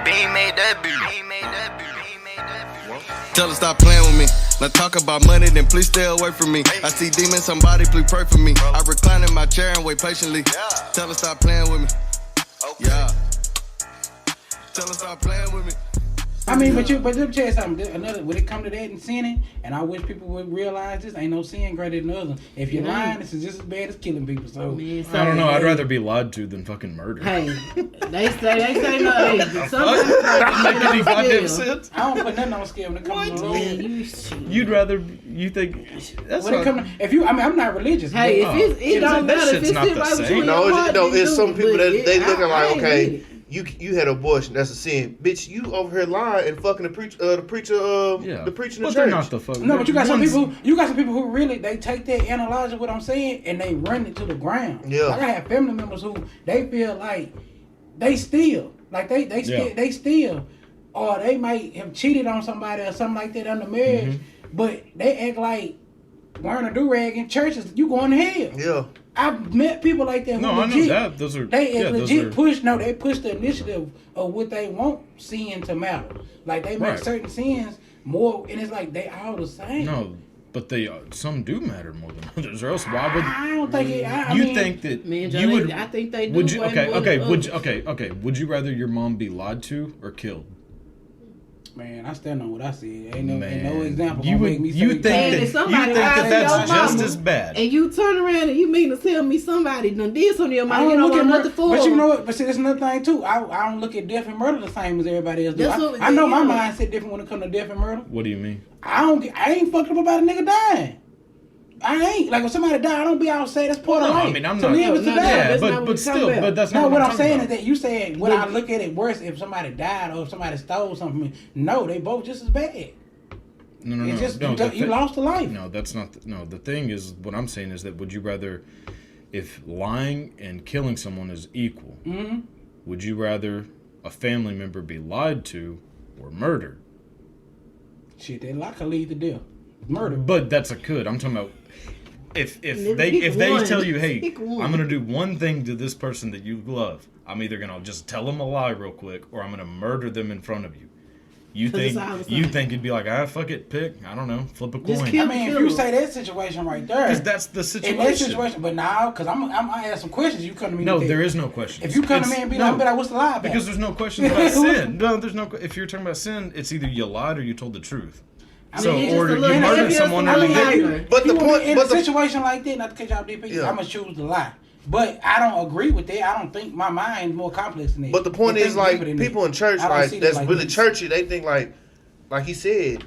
Bean made that beat. Tell her stop playing with me. Now talk about money, then please stay away from me. I see demons, somebody please pray for me. I recline in my chair and wait patiently. Tell her stop playing with me. Yeah. Tell her stop playing with me. I mean, but let me tell you something. Another, when it come to that and sinning, and I wish people would realize this, ain't no sin greater than others. If you're lying, this is just as bad as killing people. So I don't know. I'd rather be lied to than fucking murdered. Hey, they say no. Hey, Make any goddamn sense? I don't put nothing on scale when it comes to the Lord. You'd rather you think that's when it come to, if you, I mean, I'm not religious. Hey, if it don't matter if it's not sit the right same. between No, your heart, it's some people that they looking like, okay, with it. you had abortion, that's a sin, bitch. You over here lying and fucking the preacher in the but they're not the fuck. No, but you got some people. You got some people who really they take that, analyze what I'm saying, and they run it to the ground. Yeah, like I have family members who they feel like they steal, like they steal, or they might have cheated on somebody or something like that under marriage, but they act like wearing a do-rag in churches, you going to hell. Yeah. I've met people like that who I know that. Those are they push the initiative of what they want sin to matter. Like they make certain sins more, and it's like they all the same. No, but they some do matter more than others. Or else why would I don't think it? you think that you would? I think they do. Would you? Okay. Would you rather your mom be lied to or killed? Man, I stand on what I said. Ain't no example. You think that's just as bad? And you turn around and you mean to tell me somebody done did something to your mom? You don't want nothing for. But you know what? But see, that's another thing too. I don't look at death and murder the same as everybody else do. I know my mindset different when it comes to death and murder. What do you mean? I ain't fucked up about a nigga dying. I ain't. Like, when somebody die, I don't be out say that's part of life. I mean, I'm to not. live is to die. Yeah, but still, but that's not what I'm saying. Is that you said, would I look at it worse if somebody died or if somebody stole something from me? No, they both just as bad. No. It's just, you lost a life. No, that's not. The thing is, what I'm saying is that would you rather, if lying and killing someone is equal, would you rather a family member be lied to or murdered? Shit, that lie could lead to death. Murder. But that's a could. I'm talking about if they tell you, hey, I'm gonna do one thing to this person that you love. I'm either gonna just tell them a lie real quick, or I'm gonna murder them in front of you. You think it'd be like, fuck it, pick. I don't know, flip a coin. I mean, if you say that situation right there, because that's the situation. In that situation, but now, because I'm ask some questions, you come to me. No, there is no question. If you come to me and be like, what's the lie about? Because there's no question about sin. No, there's no. If you're talking about sin, it's either you lied or you told the truth. Or you murdered someone. But the point in a situation like that, not to cut y'all deep, I'm gonna choose the lie. But I don't agree with that. I don't think my mind's more complex than that. But the point is, like, people in church, like, that's really churchy, they think, like he said,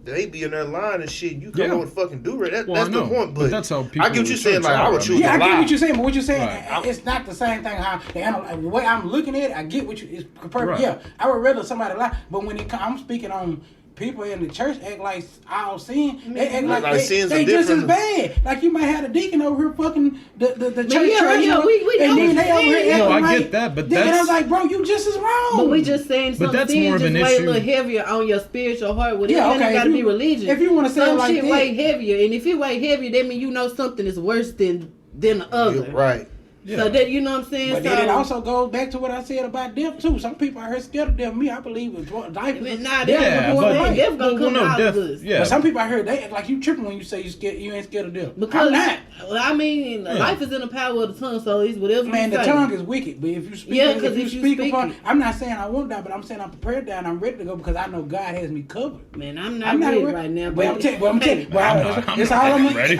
they be in their line and shit. You come on with fucking do-rag. That's the point. But that's how people. I get what you're saying. Like, I would choose. Yeah, I get what you're saying. But what you're saying, it's not the same thing. How the way I'm looking at it, I get what you. It's perfect. Right. Yeah, I would rather somebody lie. But when I'm speaking on. People in the church act like all sin. They act like they just as bad. Like you might have a deacon over here fucking the church treasurer. We and then they over here acting I get that, but that's... And I'm like, bro, you just as wrong. But we just saying some sin just weigh a little heavier on your spiritual heart. Well, yeah, okay. Got to be religious. If you want to say some it like shit that. weigh heavier. And if it weigh heavier, that means you know something is worse than the other. Yeah, right. Yeah. So that, you know what I'm saying? But then it also goes back to what I said about death too. Some people are scared of death. Me, I believe it's life. Death gonna come out of us. Yeah. But some people I heard they act like you tripping when you say you ain't scared of death. Because I'm not. Well, I mean, life is in the power of the tongue, so it's whatever. Man, you the say. tongue is wicked. But if you speak, if you speak upon, I'm not saying I won't die, but I'm saying I'm prepared to die and I'm ready to go because I know God has me covered. Man, I'm not ready right now. But I'm telling you, it's all I'm ready.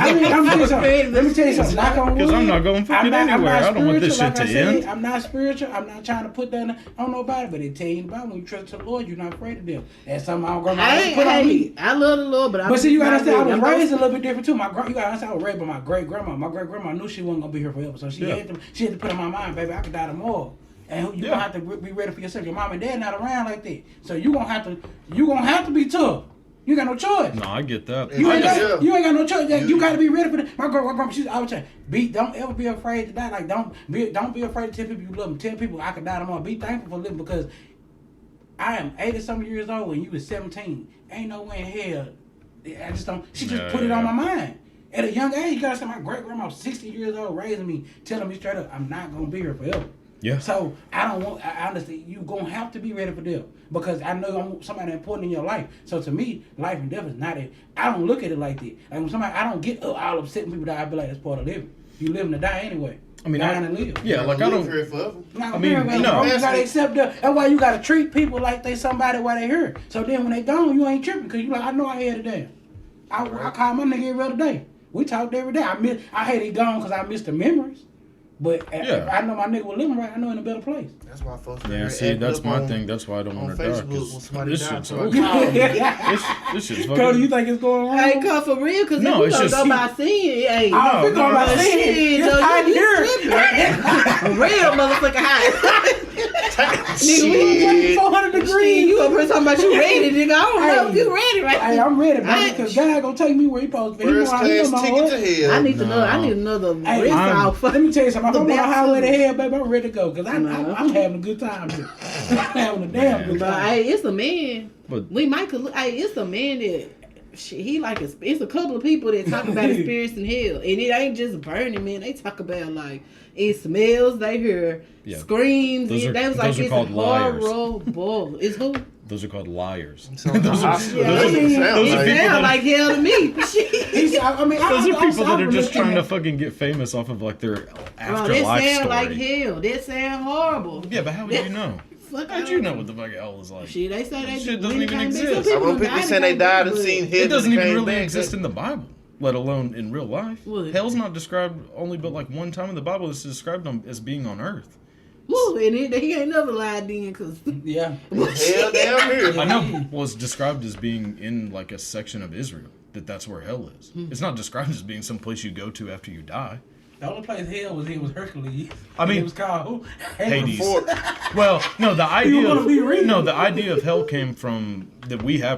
Let me tell you something. Knock on wood. Because I'm not going fucking anywhere. I don't want this shit to end. I'm not spiritual. I'm not trying to put that on nobody, but it tell you about when you trust the Lord, you're not afraid of them. That's something I'm going to put on me. I love the Lord, but see, you gotta understand, I was raised a little bit different too. You gotta understand, I was raised by my great grandma. My great grandma knew she wasn't gonna be here forever, so she had to put in my mind, baby, I could die tomorrow. And you gonna have to be ready for yourself. Your mom and dad not around like that, so you gonna have to be tough. You got no choice. No, I get that. You ain't got no choice. You got to be ready for that. My grandma, she's always saying, don't ever be afraid to die. Like don't be afraid to tell people you love them. Tell people I could die tomorrow. Be thankful for living because I am 80-some years old and you was 17. Ain't no way in hell. I just don't. She just put it on my mind. At a young age, you gotta say my great grandma was 60 years old, raising me, telling me straight up, I'm not gonna be here forever. Yeah. So I understand you gonna have to be ready for death because I know I'm somebody important in your life. So to me, life and death is not it. I don't look at it like that. Like when somebody, I don't get all upset when people die. I be like, that's part of living. You living to die anyway. I mean, dying and live. Yeah, like I don't. Here forever. I mean, no. You gotta accept that. That's why you gotta treat people like they somebody while they here. So then when they gone, you ain't tripping because you like, I know I had it down. I call my nigga every other day. We talked every day. I hate it gone because I missed the memories. But if I know my nigga was living right, I know in a better place. That's why folks. Yeah, see, that's my thing. That's why I don't want to die. This shit's over. This shit's fucking. Cody, you think it's going on? Hey, cause for real, cause no, if we gonna go by seeing, hey, no, we go by seeing. A real motherfucker high. Nigga, 400 degrees. You up here talking about you ready, nigga? I don't know if you ready right now. Hey, I'm ready, baby, because God gonna take me where he supposed to be. First class ticket to hell. I need to know. I need another wrist off. Let me tell you something. If I'm on the highway to hell, baby, I'm ready to go because I'm having a good time here. I'm having a damn good time. But hey, it's a man. We might. Hey, it's a man that. He like it's a couple of people that talk about experiencing hell, and it ain't just burning, man. They talk about like it smells, they hear screams. They was like it's horrible. It's who? Those are called liars. Those are sound like hell to me. Those are people that are just trying to fucking get famous off of like their afterlife story. That sound like hell. That sound horrible. Yeah, but how would you know? How'd you know what the fuck hell is like? Shit, they say that shit doesn't even exist. People saying they died and seen hell. It doesn't even really exist in the Bible, let alone in real life. What? Hell's not described only but like one time in the Bible. It's described as being on earth. Woo, and he ain't never lied then, cause yeah, hell down here. I know. Well, it's described as being in like a section of Israel. That's where hell is. It's not described as being some place you go to after you die. The only place hell was Hercules. I mean, it was called Hades. Well, no, the idea of hell came from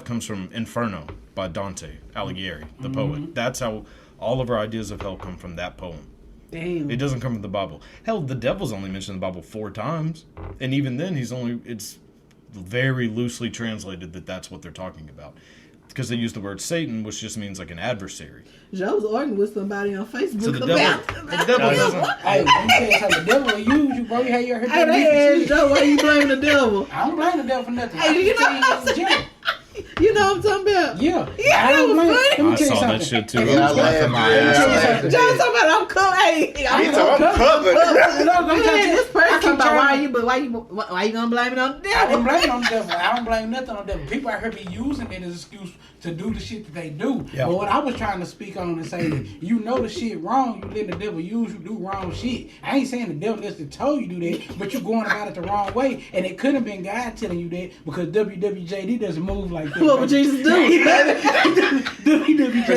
comes from Inferno by Dante Alighieri, the poet. That's how all of our ideas of hell come from that poem. Damn. It doesn't come from the Bible. Hell, the devil's only mentioned in the Bible 4 times, and even then, it's very loosely translated that's what they're talking about. Because they use the word Satan, which just means like an adversary. Joe was arguing with somebody on Facebook so the devil doesn't. Hey, let me tell you something. The devil will use you, bro. You had your heard that. Hey, Joe, why you blaming the devil? I don't blame the devil for nothing. Hey, you know what I'm talking about? Yeah. I don't blame. I saw that shit too. Joe's talking about I'm covered. Hey, I'm covered. This person talking about why you gonna blame it on the devil? I didn't blame it on the devil. I don't blame nothing on the devil. People out here be using it as an excuse to do the shit that they do. Yep. But what I was trying to speak on and say that you know the shit wrong, you let the devil use you do wrong shit. I ain't saying the devil necessarily told you do that, but you going about it the wrong way, and it could have been God telling you that because WWJD doesn't move like that. What would Jesus do? Because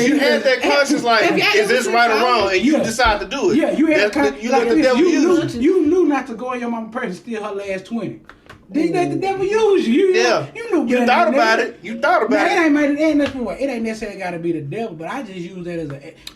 you had that conscience like, is this right or wrong? And you decide to do it. Yeah, you had you let the devil use you. You knew not to go in your mama's purse and steal her last 20. They let the devil use you. You knew better. You thought about it. It ain't necessarily got to be the devil, but I just use that as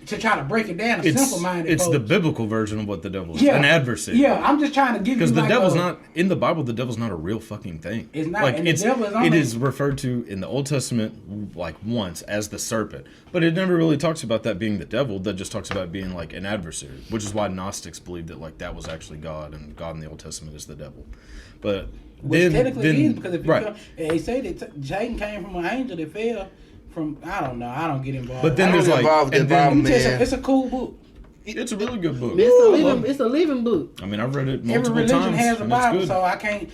to try to break it down. Simple-minded. It's the biblical version of what the devil is. An adversary. Yeah, I'm just trying to give you because the devil's not in the Bible. The devil's not a real fucking thing. It's not. Like and the devil is on it is referred to in the Old Testament like once as the serpent, but it never really talks about that being the devil. That just talks about being like an adversary, which is why Gnostics believe that like that was actually God, and God in the Old Testament is the devil. But which technically is because if you they say that Satan came from an angel that fell from I don't know, I don't get involved. But then there's like it's a cool book. It's a really good book. It's a living book. I mean, I've read it multiple times. Every religion has a Bible, so I can't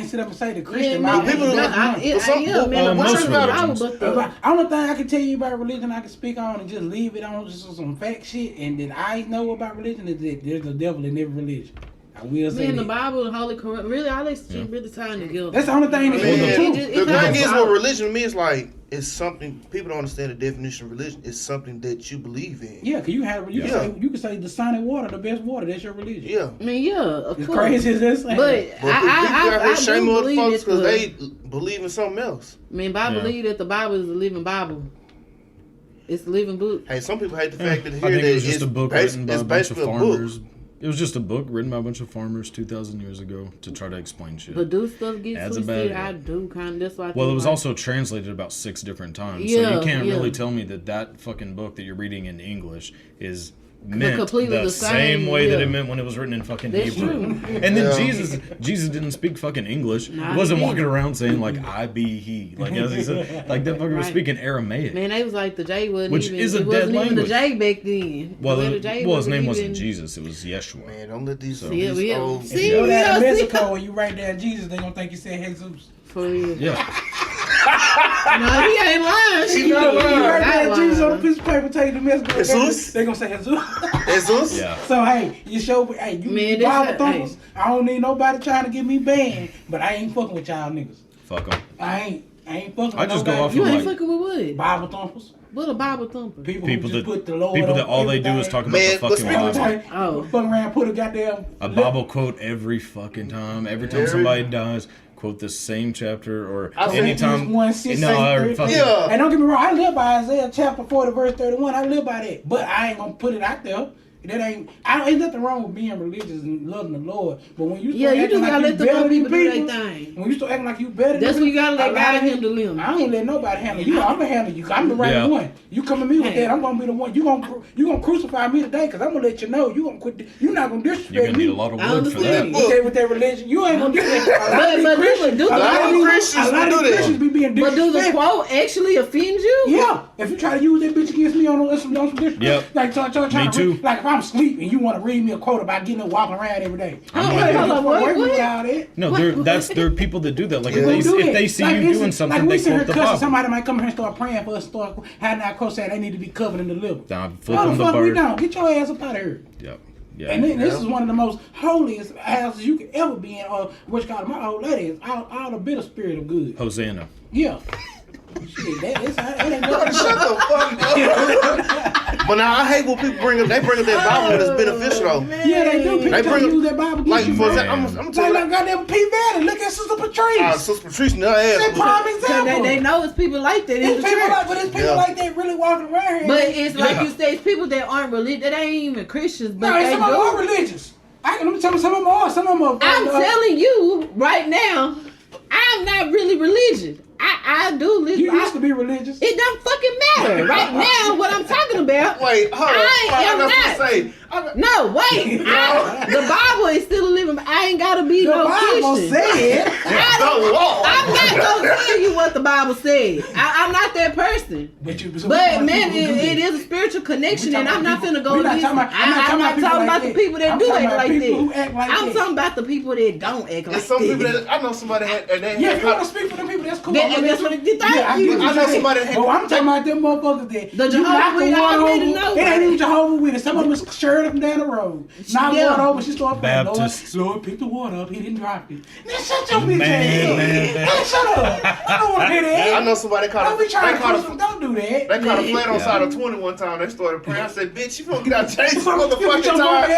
sit up and say the Christian Bible. Only thing I can tell you about religion I can speak on and just leave it on just some fact shit and that I know about religion is that there's a devil in every religion. I will say the Bible and Holy Quran, really, all they shit really tying together. That's the only thing. The thing is, what religion to me is like, it's something people don't understand the definition of religion. It's something that you believe in. Yeah, because you can say the sun and water, the best water. That's your religion. Yeah, I mean, of course. Crazy as this, but I shame motherfuckers because they believe in something else. I mean, I believe that the Bible is a living Bible. It's a living book. Hey, some people hate the fact that I think it was just a book written by a bunch of farmers. It was just a book written by a bunch of farmers 2,000 years ago to try to explain shit. But do stuff get twisted? I do kind of. That's why. Well, it was also translated about 6 different times, so you can't really tell me that fucking book that you're reading in English is meant the same way that it meant when it was written in fucking Hebrew. And then Jesus didn't speak fucking English. He wasn't walking around saying like I be he. Like as he said, like that fucker was speaking Aramaic. Man, they was like the J wasn't which even, is a it dead wasn't language. Even the J back then. Well, his name wasn't Jesus. It was Yeshua. Man, don't let these old. If you go down to Mexico and you write down Jesus, they gonna think you said Jesus. For real. Yeah. No, he ain't lying. She not lying. You write down Jesus on a piece of paper, take it to Mexico. Jesus? They gonna say Jesus. Jesus? Yeah. So hey, you show me, hey, you Bible thumpers. I don't need nobody trying to get me banned, but I ain't fucking with y'all niggas. Fuck them. I ain't fucking with I just nobody. go off You of ain't like fucking with what? Bible thumpers. What a Bible thumper? People that put the Lord people that all they everything. do is talk about the fucking Bible. Oh. Fucking around, put a goddamn a Bible quote every fucking time. Every time somebody dies, quote the same chapter or anytime. And don't get me wrong, I live by Isaiah chapter 40 verse 31. I live by that, but I ain't gonna put it out there. That ain't nothing wrong with being religious and loving the Lord. But when you start acting like you better than people, when you start acting like you better, that's when you gotta let God handle them. I ain't let nobody handle you. I'm gonna handle you. I'm the right one. You come to me with that, I'm gonna be the one. You gonna crucify me today because I'm gonna let you know you gonna quit. You're not gonna disrespect me. You're gonna need a lot of wood for that. With that religion, you ain't gonna do that. A lot of Christians be being disrespectful. But do the quote actually offend you? Yeah. If you try to use that bitch against me on some disrespect, like trying to like if I'm asleep and you want to read me a quote about getting up walking around every day. No, there are people that do that. Like if they see you doing something, they quote the Bible. Somebody might come here and start praying for us, start having our quote saying they need to be covered in the liver. How the fuck we don't? Get your ass up out of here. Yep. Yeah. And then this is one of the most holiest houses you could ever be in, or which called my old lady is all the bitter spirit of good. Hosanna. Yeah. Shit, that ain't shut the fuck up. But now I hate when people bring up that Bible that's beneficial though. Yeah, they do. People try to use that Bible. Like for example, I'm telling you, like goddamn P. Valley. Look at Sister Patrice. Sister Patrice, no ass. Prime example. They know it's people like that in the church. But it's people like that really walking around here. But it's like you say, it's people that aren't religious. That ain't even Christians. But no, some of them are religious. Let me tell you, some of them are. Some of them are. I'm telling you right now, I'm not really religious. I do live. You used to be religious. It don't fucking matter. Right now, what I'm talking about. Wait, hold on. I am not. No, wait. The Bible is still a living. I ain't gotta be no Christian. I'm not gonna tell you what the Bible says. I'm not that person. But man, it is a spiritual connection, and I'm not finna go. I'm not talking about the people that do act like that. I'm talking about the people that don't act like that. Some people that I know somebody had. Yeah, you wanna speak for the people that's cool. And that's what it did. I know somebody that had. Oh, I'm talking about them motherfuckers that the Jehovah's Witnesses. It ain't even Jehovah's Witnesses. Some of them is shirt up and down the road. Not going over. She started praying. Lord, pick the water up. He didn't drop it. Man, shut your bitch ass. Shut up. I don't want to hear that. I know somebody caught a. Don't do that. They caught a flat on side of 20 one time. They started praying. I said, bitch, you gonna get out change some motherfucking time.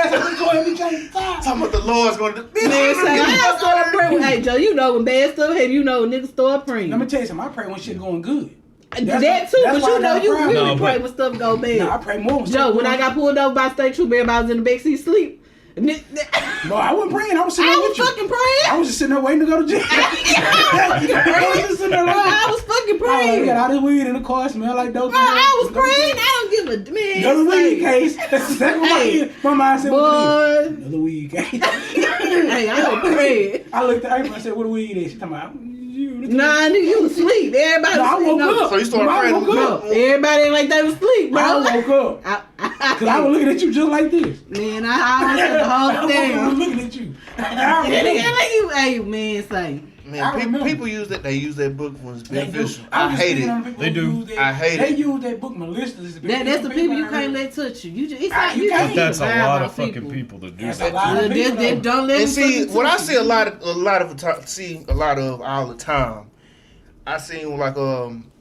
Talking about the Lord's gonna do. I started praying. Hey, Joe, you know when bad stuff happen, you know niggas start praying. Let me tell you something. I pray when shit going good. That too, but you know you really pray when stuff go bad. No, I pray more when Joe, when I got pulled over by State Trooper, everybody was in the backseat sleep. No, I wasn't praying. I was sitting there with you. Fucking praying. I was just sitting there waiting to go to jail. I was fucking praying. I got all this weed in the car, smell like dope. I was praying. I don't give a man. Another weed case. My mind said, boy. Another weed case. Hey, I was praying. I looked at April and said, what the weed is? She talking about, nah, nigga, you was asleep. Everybody I woke up. So you started praying. No, everybody ain't like they was asleep, bro. I woke up. Because I was looking at you just like this. Man, I said the whole thing. I was looking at you. Hey, man, say. Man, people use that. They use that book when it's beneficial. I hate it. They do. I hate it. They use that book maliciously. That's the people you can't let touch you. You can't. That's a lot of fucking people that do that. Don't let. And see, what I see a lot of all the time. I seen like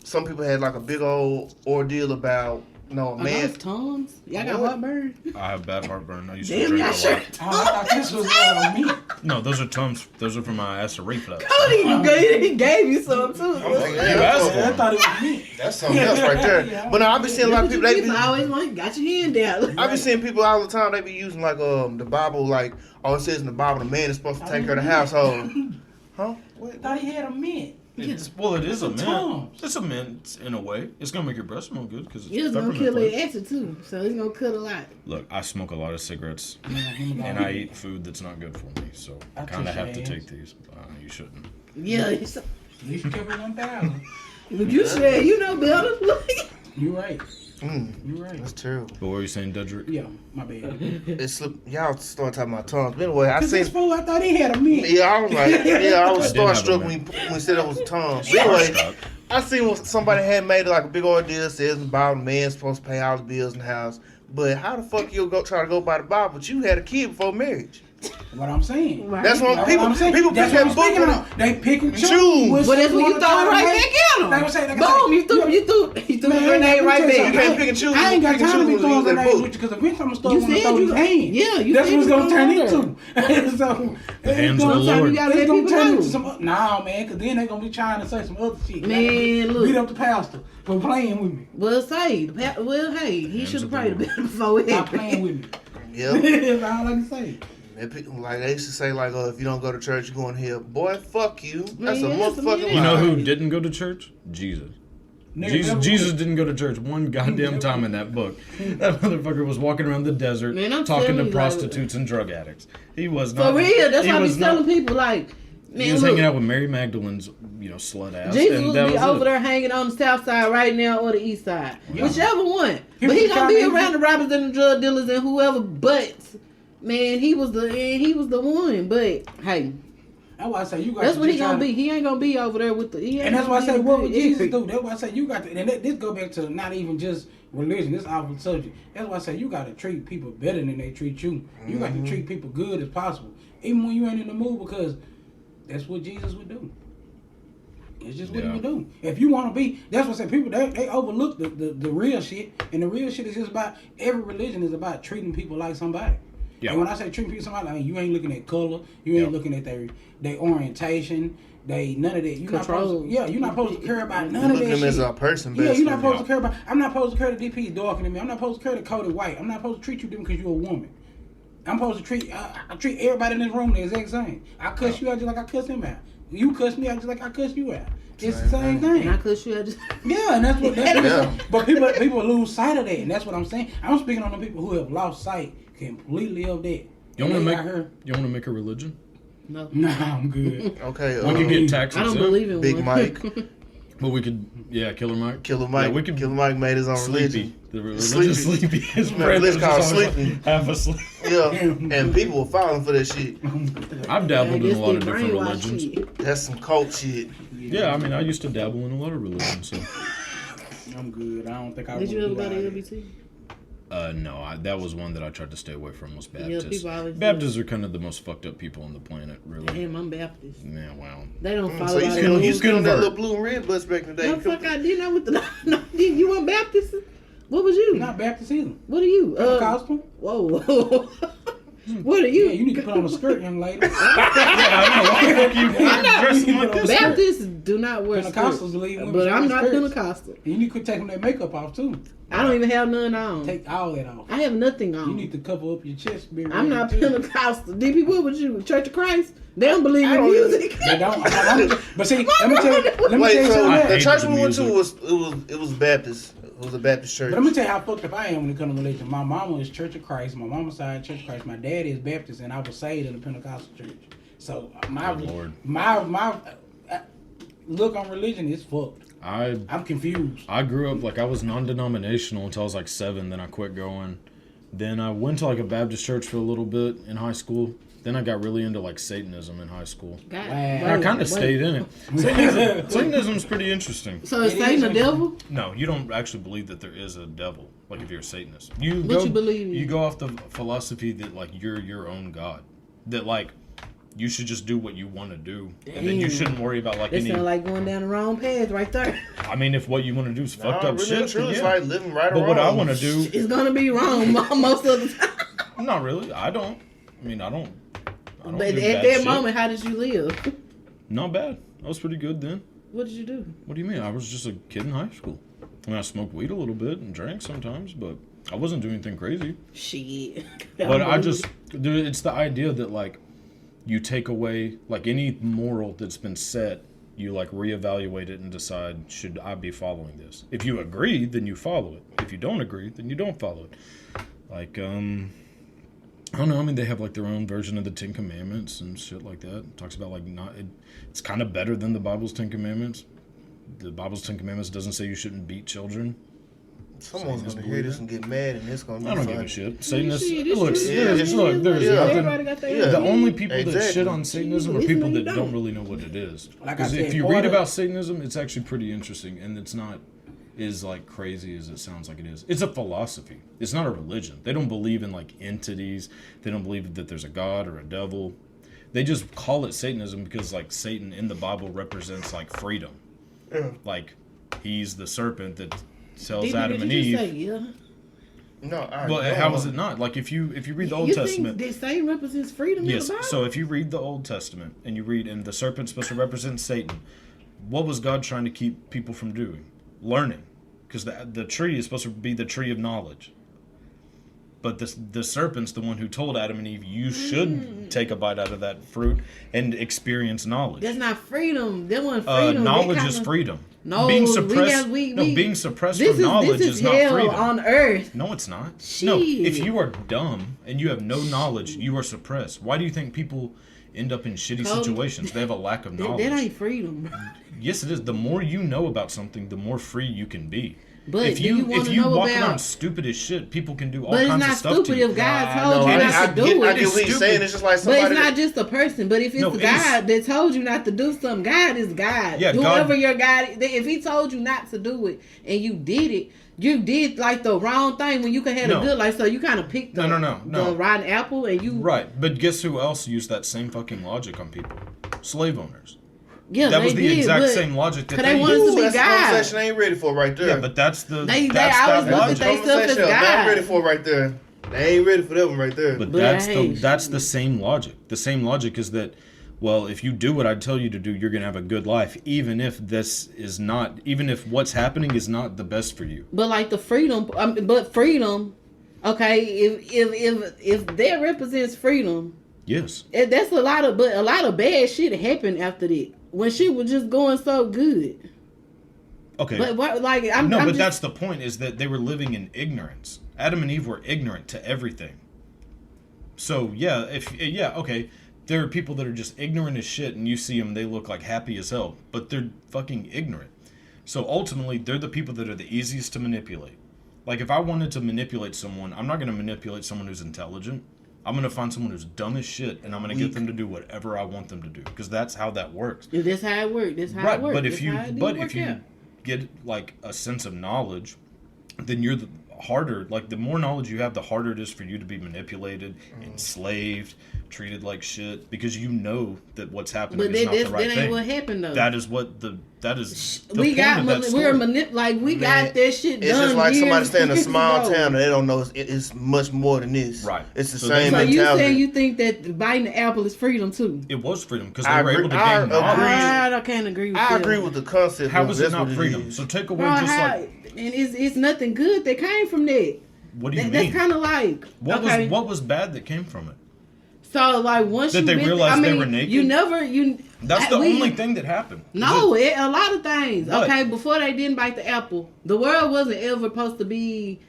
some people had like a big old ordeal about man. Those tongues? Y'all got heartburn? I have bad heartburn. I used to drink a lot. I thought this was me. No, those are Tums. Those are for my acid reflux. Cody, he gave you some too. I thought it was me. That's something else right there. But now I be seeing a lot of people. They always got your hand down. I be seeing people all the time. They be using like the Bible, like it says in the Bible, the man is supposed to take care of the household. Huh? I thought he had a mint. Well, it is a mint. It's a mint in a way. It's gonna make your breath smell good because it's gonna kill the acid too. So it's gonna cut a lot. Look, I smoke a lot of cigarettes, and I eat food that's not good for me. So I kind of have to take these. You shouldn't. Yeah. At least you kept it 1,000. But you said you know better. You right. You're right. That's terrible. But what were you saying, Dedrick? Yeah, my bad. Y'all start talking about tongues. But anyway, I thought he had a mint. Yeah, I was like, I was starstruck when we said it was tongues. But anyway, I seen when somebody had made like a big ordeal, says about a man supposed to pay all the bills in the house. But how the fuck you try to go by the Bible? But you had a kid before marriage. What I'm saying. Right. That's what people pick that book. They pick and choose. But that's when you throw it right back at them. Boom, you threw the grenade right back. You can't pick and choose. I ain't got time to be throwing grenades with you because eventually I'm going to start throw these hands. Yeah, that's what it's going to turn into. So, the hands of the Lord. It's going to turn into some, nah, man, because then they're going to be trying to say some other shit. Man, look. Beat up the pastor for playing with me. Well, hey, he should have prayed a bit before he stop playing with me. Yeah. That's all I can say. Like they used to say, like, oh, if you don't go to church, you're going to hell. Boy, fuck you. That's a motherfucking lie. You know who didn't go to church? Jesus. Jesus didn't go to church one goddamn time in that book. That motherfucker was walking around the desert talking to prostitutes and drug addicts. He was not. For real, that's why I be telling people, like, man, he was hanging out with Mary Magdalene's, slut ass. Jesus will be over there hanging on the south side right now or the east side. Yeah. Whichever one. But he gonna be around the robbers and the drug dealers and whoever, but man, he was the one. But hey, that's why I say you got. That's what he gonna be. He ain't gonna be over there with the. And that's why I say, what would Jesus do? That's why I say you got to. And this go back to not even just religion. This awful subject. That's why I say you got to treat people better than they treat you. You got to treat people good as possible, even when you ain't in the mood, because that's what Jesus would do. It's just what he would do. If you want to be, that's what I say. People they overlook the real shit, and the real shit is just about every religion is about treating people like somebody. Yeah. And when I say treating people like somebody, you ain't looking at color, you ain't looking at their orientation, none of that. You're not supposed to care about none of that shit. As a person, yeah, you're not supposed to care about. I'm not supposed to care the DP darker than me. I'm not supposed to care the Cody white. I'm not supposed to treat you different because you're a woman. I'm supposed to treat everybody in this room the exact same. I cuss you out just like I cuss him out. You cuss me out just like I cuss you out. It's the same thing. And I cuss you out just and that's what. But people lose sight of that, and that's what I'm saying. I'm speaking on the people who have lost sight completely of that. You want to make a religion? No. Nah, I'm good. Okay. We could get taxes. I don't believe in Big one. Mike. But we could, Killer Mike. Killer Mike. Yeah, Killer Mike made his own religion. The religion Sleepy. His friend is called Sleepy. Half asleep. Yeah, and people were falling for that shit. I've dabbled in a lot of different religions. Shit. That's some cult shit. Yeah, I mean, I used to dabble in a lot of religions. So. I'm good. I don't think I. Did you ever go to LBT? No, that was one that I tried to stay away from. Was Baptists. Yeah, Baptists are kind of the most fucked up people on the planet, really. Damn, I'm Baptist. Yeah, wow. They don't follow. So you still on that little blue and red bus back in the day? No, fuck, I did not with the. No, you weren't Baptist. What was you? Not Baptist either. What are you? Pentecostal. Whoa. What are you? Yeah, you need to put on a skirt, young lady. Baptists do not wear skirts. Pentecostals leave but I'm not Pentecostal. You need to take them their makeup off too. I don't even have none on. Take all that off. I have nothing on. You need to cover up your chest. I'm not Pentecostal. DP, what would you? Church of Christ? They don't believe in music. They don't. But see, let me tell you something. The church we went to was Baptist. It was a Baptist church. But let me tell you how fucked up I am when it comes to religion. My mama is Church of Christ. My mama's side Church of Christ. My dad is Baptist, and I was saved in the Pentecostal church. So my look on religion is fucked. I'm confused. I grew up like I was non-denominational until I was like 7. Then I quit going. Then I went to like a Baptist church for a little bit in high school. Then I got really into like Satanism in high school. I kind of stayed in it. Satanism's pretty interesting. So is Satan the devil? No, you don't actually believe that there is a devil. Like if you're a Satanist, you believe in? You go off the philosophy that like you're your own god. That like you should just do what you want to do, and then you shouldn't worry about like any. It sounds like going down the wrong path right there. I mean, if what you want to do is fucked up really shit, true. It's like living right or wrong. But what I want to do, it's gonna be wrong most of the time. Not really. I don't. I mean, I don't. But at that moment, how did you live? Not bad. I was pretty good then. What did you do? What do you mean? I was just a kid in high school. I mean, I smoked weed a little bit and drank sometimes, but I wasn't doing anything crazy. Shit. But it's the idea that like you take away like any moral that's been set you like reevaluate it and decide, should I be following this? If you agree, then you follow it. If you don't agree, then you don't follow it. Like, I don't know. I mean, they have like their own version of the 10 Commandments and shit like that. It talks about like it's kind of better than the Bible's 10 Commandments. The Bible's 10 Commandments doesn't say you shouldn't beat children. Someone's going to hear this and get mad, and it's going to be I don't fun. give a shit. Satanists, The only people that shit on Satanism are people that don't really know what it is. Because if you read about Satanism, it's actually pretty interesting, and it's not as like crazy as it sounds like it is. It's a philosophy. It's not a religion. They don't believe in like entities. They don't believe that there's a god or a devil. They just call it Satanism because like Satan in the Bible represents like freedom. Like he's the serpent that tells Adam and Eve. No, But how is it not? Like if you read the Old Testament, think that Satan represents freedom? yes. In the Bible? So if you read the Old Testament and you read, and the serpent's supposed to represent Satan, what was God trying to keep people from doing? Learning, because the tree is supposed to be the tree of knowledge. But the serpent's the one who told Adam and Eve, you should take a bite out of that fruit and experience knowledge. That's not freedom. That wasn't freedom. Knowledge is freedom. No, being suppressed. Being suppressed from knowledge is not freedom. On earth. No, it's not. Shit. No, if you are dumb and you have no knowledge, you are suppressed. Why do you think people end up in shitty situations? They have a lack of knowledge. That ain't freedom. Yes, it is. The more you know about something, the more free you can be. But if you walk around stupid as shit, people can do all kinds of stuff to you. But it's not stupid if God told you not to do it. I get what he's saying. It's just like somebody. But it's not just a person. But if it's God that told you not to do something, God is God. Yeah, whoever your God, if He told you not to do it and you did it, you did like the wrong thing when you could have a good life. So you kind of picked the rotten apple and you. Right, but guess who else used that same fucking logic on people? Slave owners. Yeah, that was the exact same logic that they wanted to be that's God. the conversation I ain't ready for right there. Yeah, but that's the they that always look at themselves as God. I'm ready for right there. They ain't ready for that one right there. But that's the same logic. The same logic is that, well, if you do what I tell you to do, you're gonna have a good life, even if what's happening is not the best for you. But like the freedom, okay, if that represents freedom, yes, that's a lot of bad shit happened after that. When she was just going so good. Okay. But that's the point, is that they were living in ignorance. Adam and Eve were ignorant to everything. So, okay. There are people that are just ignorant as shit, and you see them, they look like happy as hell. But they're fucking ignorant. So, ultimately, they're the people that are the easiest to manipulate. Like, if I wanted to manipulate someone, I'm not going to manipulate someone who's intelligent. I'm going to find someone who's dumb as shit, and I'm going to get them to do whatever I want them to do, because that's how that works. Yeah, that's how it works. That's how it works. But if you get like a sense of knowledge, then you're the more knowledge you have, the harder it is for you to be manipulated, enslaved, treated like shit, because you know that what's happening is not the right thing. That ain't what happened though. That is the we got that story. We got that shit done. It's just like somebody staying in a small ago. town and they don't know it's much more than this. Right. It's the same mentality. So you saying you think that biting the apple is freedom too? It was freedom because they were able to gain knowledge. I can't agree with that. I agree with the concept. How is it not freedom? So take away and it's nothing good that came from that. What do you mean? That's kind of like what was bad that came from it? So like once that they realized they were naked. That's the only thing that happened. No, a lot of things. What? Okay, before they didn't bite the apple, the world wasn't ever supposed to be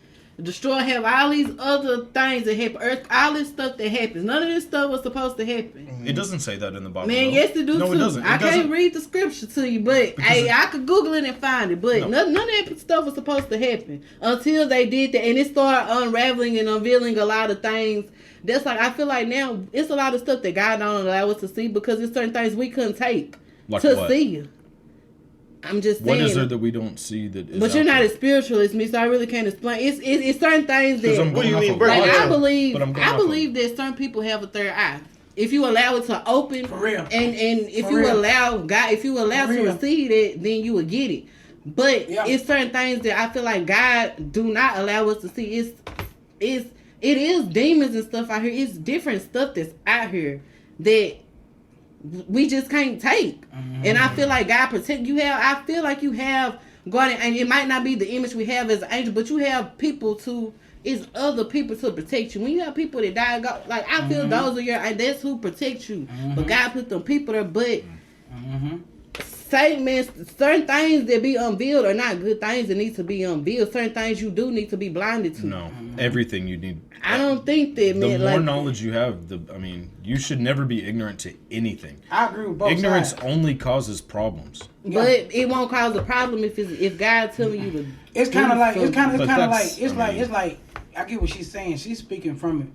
destroyed. Have all these other things that happen, Earth, all this stuff that happens. None of this stuff was supposed to happen. It doesn't say that in the Bible. Man, yes, it do. No, too. it doesn't. I can't read the scripture to you, but I could Google it and find it. But none of that stuff was supposed to happen until they did that, and it started unraveling and unveiling a lot of things. That's like, I feel like now it's a lot of stuff that God don't allow us to see because it's certain things we couldn't take see. I'm just saying. What is there that we don't see that is? But you're not as spiritual as me, so I really can't explain. It's certain things that. What do you mean? I believe that certain people have a third eye. If you allow it to open, for real, and if you allow God, if you allow to receive it, then you will get it. But it's certain things that I feel like God do not allow us to see. It is demons and stuff out here. It's different stuff that's out here that we just can't take. Mm-hmm. And I feel like God protect you. I feel like you have guardian, and it might not be the image we have as an angel, but you have people it's other people to protect you. When you have people that die, like I feel those are that's who protect you. Mm-hmm. But God put them people there, but Satan, man, certain things that be unveiled are not good things that need to be unveiled. Certain things you do need to be blinded to. No, everything you need. I don't think that, man. The more knowledge you have, you should never be ignorant to anything. I agree with both Ignorance sides. only causes problems. But it won't cause a problem if God telling you to. It's kind of like I get what she's saying. She's speaking from it.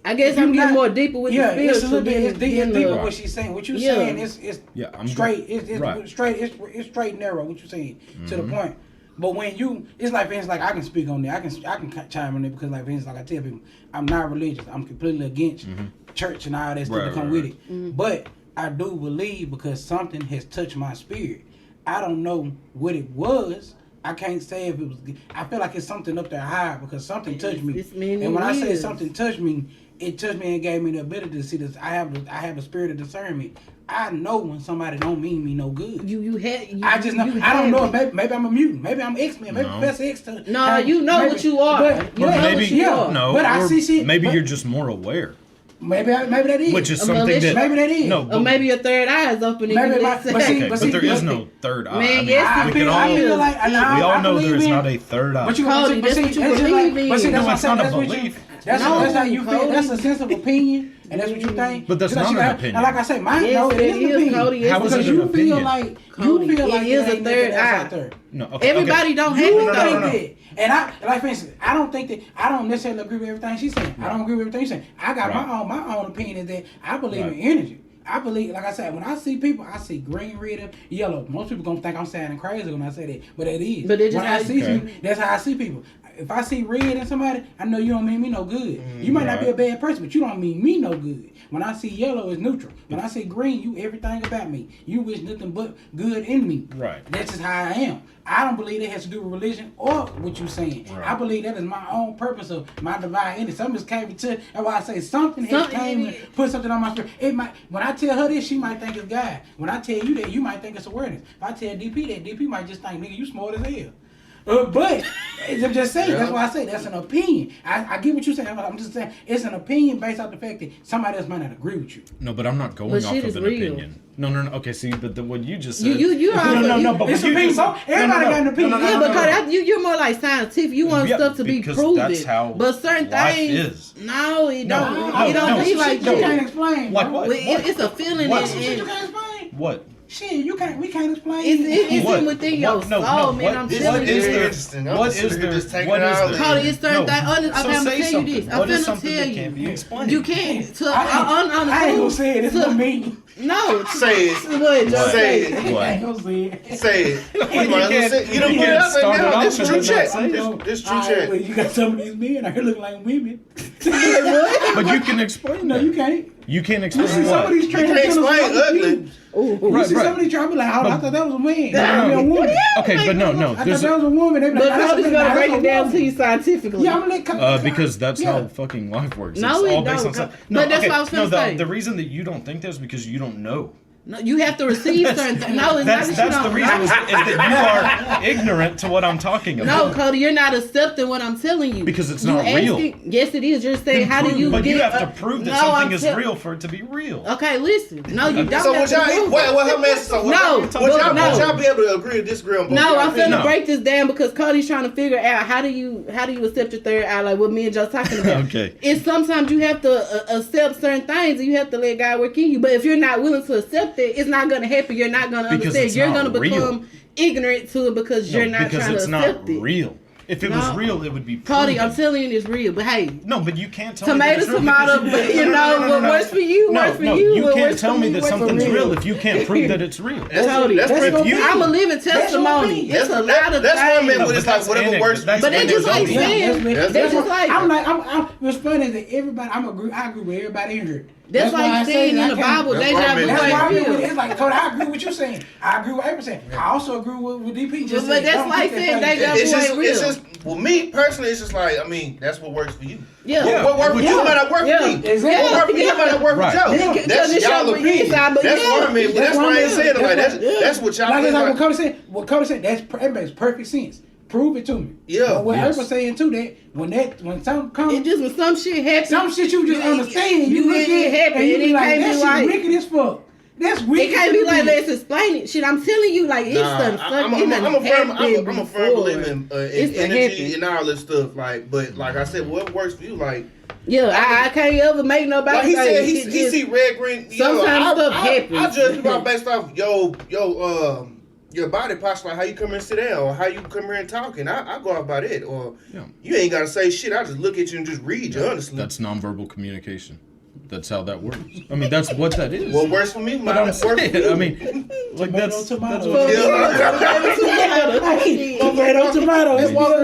I guess I'm getting more deeper with the spiritual. It's a little bit. It's deeper what she's saying. What you're saying is straight. It's straight. It's straight and narrow. What you're saying to the point. But when it's like things like I can speak on that. I can chime on it because like things like I tell people, I'm not religious. I'm completely against church and all that stuff that come with it. Mm-hmm. But I do believe because something has touched my spirit. I don't know what it was. I can't say if it was. I feel like it's something up there high because something touched me. And when I say something touched me, it touched me and gave me the ability to see this. I have a spirit of discernment. I know when somebody don't mean me no good. I just know. I don't know. Maybe I'm a mutant. Maybe I'm X-Men. Maybe Professor X. No, you know what you are. But I see shit. Maybe you're just more aware. Maybe that is. Which is something that maybe that is. No, or maybe your third eye is open. But there is no third eye. Man, we all know there is not a third eye. But you Cody, that's what you believe in. But see, that's not a belief. That's how you feel. That's a sense of opinion, and that's what you think. But that's not an opinion. And like I say, mine it is an opinion. Cody, how is it an opinion? It is a third eye. No, okay, everybody don't have it. And like for instance, I don't think that I don't necessarily agree with everything she's saying. I don't agree with everything she's saying. I got my own opinion is that I believe in energy. I believe, like I said, when I see people, I see green, red, and yellow. Most people gonna think I'm sounding crazy when I say that, but it is. But when I see people, that's how I see people. If I see red in somebody, I know you don't mean me no good. You might not be a bad person, but you don't mean me no good. When I see yellow, it's neutral. When I see green, you everything about me. You wish nothing but good in me. Right. That's just how I am. I don't believe that has to do with religion or what you're saying. Right. I believe that is my own purpose of my divine entity. Something just came to. That's why I say something has came and put something on my spirit. It might. When I tell her this, she might think it's God. When I tell you that, you might think it's awareness. If I tell DP that, DP might just think, nigga, you smart as hell. But I'm just saying, that's why I say that's an opinion. I get what you're saying. I'm just saying it's an opinion based off the fact that somebody else might not agree with you. No, but I'm not going off of an opinion. No. Okay, see, but what you just said. But it's opinion. So everybody got an opinion. Yeah, because you're more like scientific. You want stuff to be proven. That's how but certain things. No, it don't. It don't be like that. You can't explain. Like what? It's a feeling. You can't explain. What? Shit, we can't explain. It's within your soul, man. I'm telling you. What is there? Cody, it's certain things. I'm gonna tell you this. I'm gonna tell you. You can't. I ain't gonna say it. It's not me. No. Say it. Say it. Say it. You don't put it out there now. This TruChat. This TruChat. You got some of these men out here looking like women. But you can explain. No, you can't. You can't explain what? Some of these you can explain ugly. You see some of these trying to be like, I thought that was a man. That was a woman. Okay, but no. I thought that was a woman. But Cody's gonna break it down to you scientifically. Yeah, I'm gonna let because that's how fucking life works. No, it's all it based don't. on But that's what I was gonna say. The reason that you don't think that is because you don't know. No, you have to receive certain things. No, it's that's not that the reason is that you are ignorant to what I'm talking about. No, Cody, you're not accepting what I'm telling you. Because it's not real. Yes, it is. You're saying, how do you But get... you have to prove that something is real for it to be real. Okay, listen. No, you don't so have to prove it. Would y'all be able to agree or disagree on both? No, I'm finna break this down because Cody's trying to figure out how do you accept your third eye, like what me and Joe talking about. Okay. It's sometimes you have to accept certain things and you have to let God work in you. But if you're not willing to accept it, it's not going to happen. You're not going to understand. You're going to become ignorant to it because you're not trying to accept it. Because it's not real. If it was real, it would be proven. Cody, I'm telling you it's real, but hey. No, but you can't tell me that it's real. Tomato, but you know what works for you, works for you. You can't tell me that something's real if you can't prove that it's real. Cody, I'm a living testimony. It's a lot of things. That's what I meant with it's like whatever works. But it's just like saying, that's just like. I'm what's funny is that everybody, I agree with everybody in here. That's why you saying in the Bible, deja vu ain't real. It's like, Cody, I agree with you saying. I agree with April saying. I also agree with DP. But that's like saying deja vu ain't real. It's just, well, me personally, it's just like, I mean, that's what works for you. Yeah. What works for you might not work for me. Exactly. What works for you might not work for Joe. That's y'all opinion. That's what I mean. But that's why I ain't saying it like that. That's what y'all think. Like what Cody said, that makes perfect sense. Prove it to me. Yeah. But what April saying too, that when something comes, it just when some shit happens, some shit you just understand. You look at it and you be like, that shit wicked as fuck. That's weird. It can't be like, let's explain it. Shit, I'm telling you, like, it's I'm a firm believer in energy and all this stuff. Like, but like I said, what works for you? Like, yeah, I can't ever make nobody. Like he said, he see red, green. Sometimes stuff happens. I judge you based off your body posture, like how you come here and sit down, or how you come here and talk, and I go out by that. Or you ain't gotta say shit. I just look at you and just read you. Honestly, that's nonverbal communication. That's how that works. I mean, that's what that is. What works for me, but I'm saying, I mean, like that's what. Tomato. They walk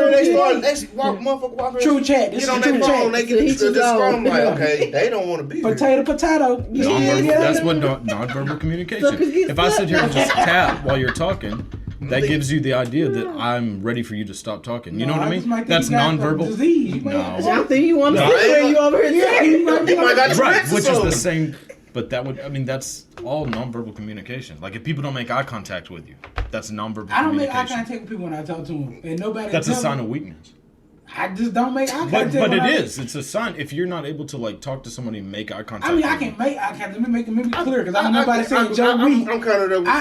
TruChat. Get on their phone. They get the scrum. Like, okay, they don't want to be potato. That's what nonverbal communication. If I sit here and just tap while you're talking, that gives you the idea that I'm ready for you to stop talking. You know what I mean? That's nonverbal. No, I think you want to where you over here. You might got right, which is the same. But that would, I mean, that's all nonverbal communication. Like if people don't make eye contact with you, that's nonverbal communication. I don't make eye contact with people when I talk to them, and nobody. That's a sign of weakness. I just don't make eye contact. But it is. It's a sign. If you're not able to like talk to somebody and make eye contact. I mean, I can make eye contact. Let me make it clear because I don't nobody saying Joe weak. I'm kind of the. I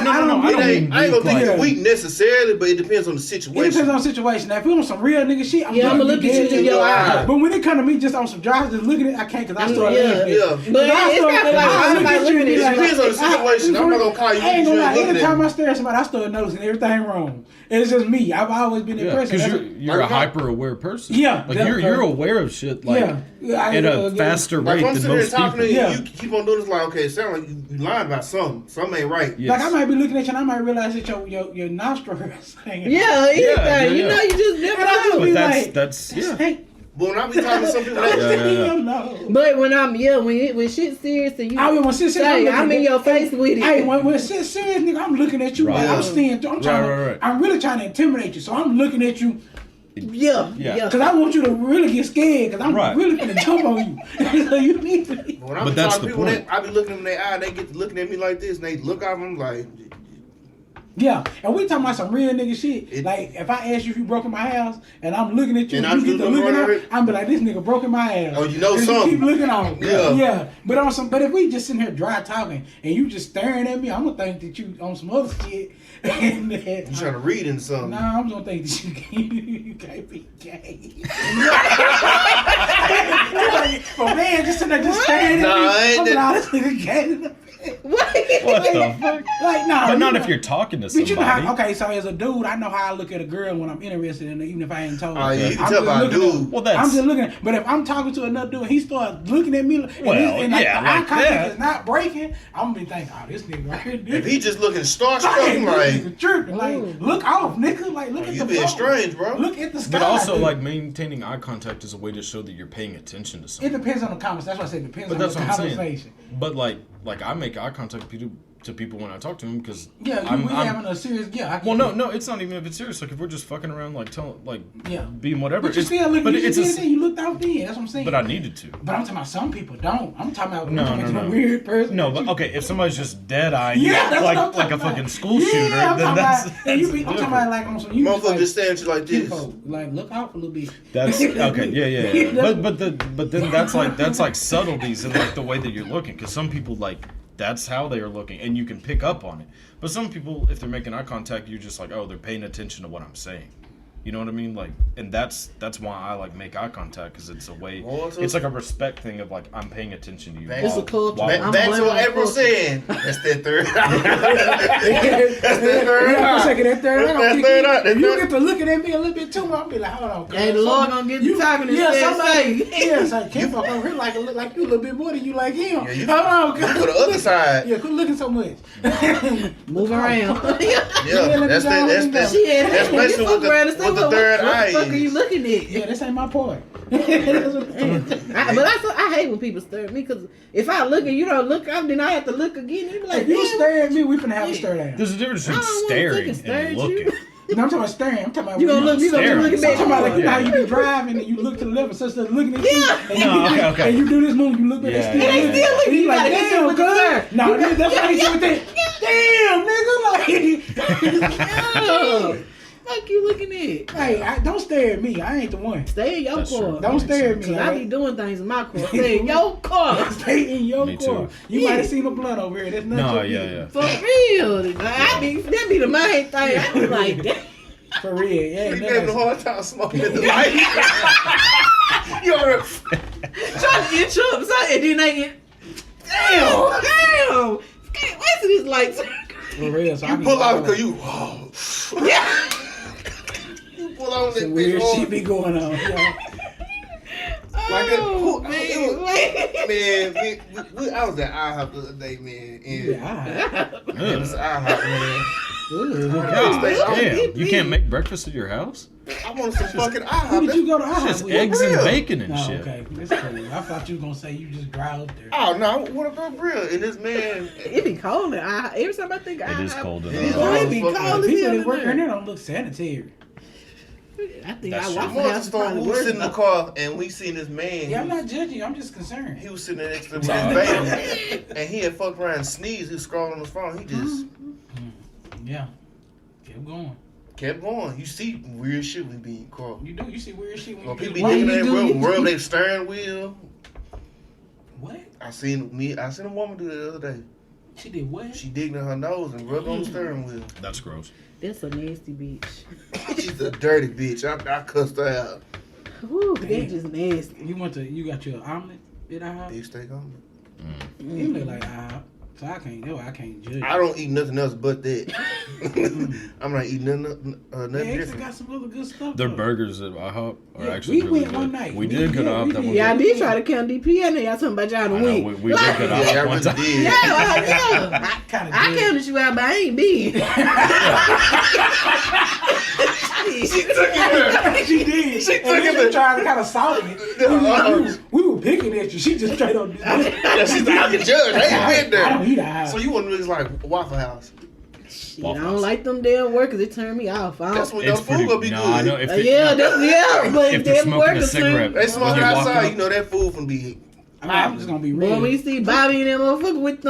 ain't gonna think it's weak necessarily, but it depends on the situation. It depends on the situation. Now, if you on some real nigga shit, I'm gonna look at you in your eye. But when it come to me just on some drives, just looking at it, I can't because I start laughing. Yeah. But it's kind of like I'm looking at you. It depends on the situation. I'm not gonna call you. I ain't gonna lie. Every time I stare at somebody, I start noticing everything wrong. It's just me. I've always been impressed. Because you're a hyper aware person. Yeah. Like you're aware of shit like at a faster rate than most people. To you keep on doing this like, okay, it sounds like you lying about something. Something ain't right. Yes. Like I might be looking at you and I might realize that your nostril is hanging. Yeah, anything. You know, you just never know. But that's But when I be talking to some people, But when I'm when shit's serious and you, when shit's serious, I'm in your face with it. Hey, when shit's serious, nigga, I'm looking at you. Right. Like, I'm really trying to intimidate you. So I'm looking at you. Yeah. Because I want you to really get scared. Because I'm really gonna jump on you. So you need to. When I be talking to people, I be looking in their eye. They get to looking at me like this, and they look at them like. Yeah, and we talking about some real nigga shit. Like, if I ask you if you broke in my house, and I'm looking at you, and you get to looking out, I'm be like, this nigga broke in my house. Oh, you know something. You keep looking on. Yeah. But if we just sitting here dry talking, and you just staring at me, I'm gonna think that you on some other shit. And you trying to read into something. Nah, I'm gonna think that you can't be gay. But man, just sitting there just staring at me. I'm this nigga gay. What the fuck? Like, nah. But not if you're talking to somebody. You know how, okay, so as a dude, I know how I look at a girl when I'm interested in her, even if I ain't told her. Oh, yeah, you can tell by a dude. Well, I'm just looking at, but if I'm talking to another dude, he starts looking at me, and like, the eye contact is not breaking, I'm gonna be thinking, oh, this nigga right here. If he just looking starstruck, like, look off, nigga. Like, look at the you being strange, bro. Look at the sky. But also, like, maintaining eye contact is a way to show that you're paying attention to something. It depends on the conversation. That's why I said it depends on the conversation. But like I make eye contact to people when I talk to them because I'm having a serious no, it's not even if it's serious. Like if we're just fucking around, being whatever. But you still look. You looked out then. That's what I'm saying. But I needed to. But I'm talking about some people don't. I'm talking about a weird person. No, but okay, if somebody's just dead eye, like a fucking school shooter, then that's. I'm talking about like on some. Motherfucker just staring at you like this. Like look out for a little bit. That's okay. Yeah. But then that's like subtleties in like the way that you're looking because some people like. That's how they are looking, and you can pick up on it. But some people, if they're making eye contact, you're just like, oh, they're paying attention to what I'm saying. You know what I mean? Like, and that's why I like make eye contact because it's a way. It's like a respect thing of like I'm paying attention to you. It's a culture. That's what April said. That's that third eye. That's that third eye. That third eye. You get to looking at me a little bit too much. I'll be like, hold on. Hey, the Lord gonna get you talking to somebody. It's like can't fuck over here like you a little bit more than you like him. Hold on. Go to the other side. Yeah, quit looking so much. Move around. That's basically what the third eye is. What the fuck are you looking at? Yeah, this ain't my part. But I hate when people stare at me because if I look and you don't look up, then I have to look again. And be like, if you stare at me, we finna have to stare down. There's a difference between staring and looking. No, I'm talking about staring. I'm talking about you gonna look back. I'm talking about like you know how you be driving and you look to the left and such looking at you. Okay. And you do this move, you look back, they still looking. You like, damn, good. No, that's why you with that. Damn, nigga, like. fuck you looking at? Hey, don't stare at me. I ain't the one. Stay in your That's car. true. Don't stare at me. Cause I be doing things in my car. Stay in your car. Stay in your Me car. too. You might have seen a blunt over here. That's not No, your yeah. For real. That be the main thing. I be like, damn. For real, yeah. You gave him a hard time smoking at the light. You already Trying to get you upside and then they get. Damn. Can't wait till this light turn. For real. So you pull out because you. Yeah. You pull out that Some weird bitch. shit be going on. Yeah. Oh, man. I was at IHOP the other day, man. And Yeah. it was IHOP, man. God damn. You can't make breakfast at your house? I wanted some fucking IHOP. Who did you go to IHOP Just with? eggs and real. bacon and No, shit. okay. That's cool. I thought you was going to say you just drive up there. Oh, no, I want to go real. And this man. It be cold. Every time I think It is cold It is enough. Boy, it be cold. cold The as people hell that in work in there. there don't look sanitary. I think That's I true. watch I'm the on the house store. probably We was worse. sitting in the car and we seen this man. Yeah, I'm not judging. I'm just concerned. He was sitting there next to him with his baby. And he had fucked around and sneezed. He was scrolling on his phone. He just Yeah. Keep going. kept going. You see weird shit when be in the car. You do. You see weird shit when Well, you people get be away. thinking they rub their steering wheel. What? I seen a woman do that the other day. She did what? She digged in her nose and rubbed on the steering wheel. That's gross. That's a nasty bitch. She's a dirty bitch. I cussed her out. Whew, Damn. that's just nasty. You got your omelet at IHOP? Big steak on it. You look like IHOP. So I can't judge. I don't eat nothing else but that. I'm not eating nothing Yeah, they different. got some other good stuff. Their though. burgers at IHOP are Yeah, actually we really went good. one night. We did go to IHOP that one Yeah, I time. did try to count DP and y'all talking about y'all in I the know, week. we did go to Yeah, I IHOP one really time. did. Yeah, I kind of I counted you out, but I ain't big. She took it. She did. She took it. She trying to kind of soften it. We were picking at you. She just straight on this. Yeah, she's like, I can judge. I ain't been I don't there. eat IHOP. So you want to like Waffle House? Shit, I don't like them damn workers. It turned me off. I don't, That's when It's the food gonna be no, good. I know. If it, yeah, but if they're them smoking a workers cigarette, They smoking when you walk outside, up- you know that food from be. I'm just gonna be Boy, real. when you see Bobby and them motherfuckers with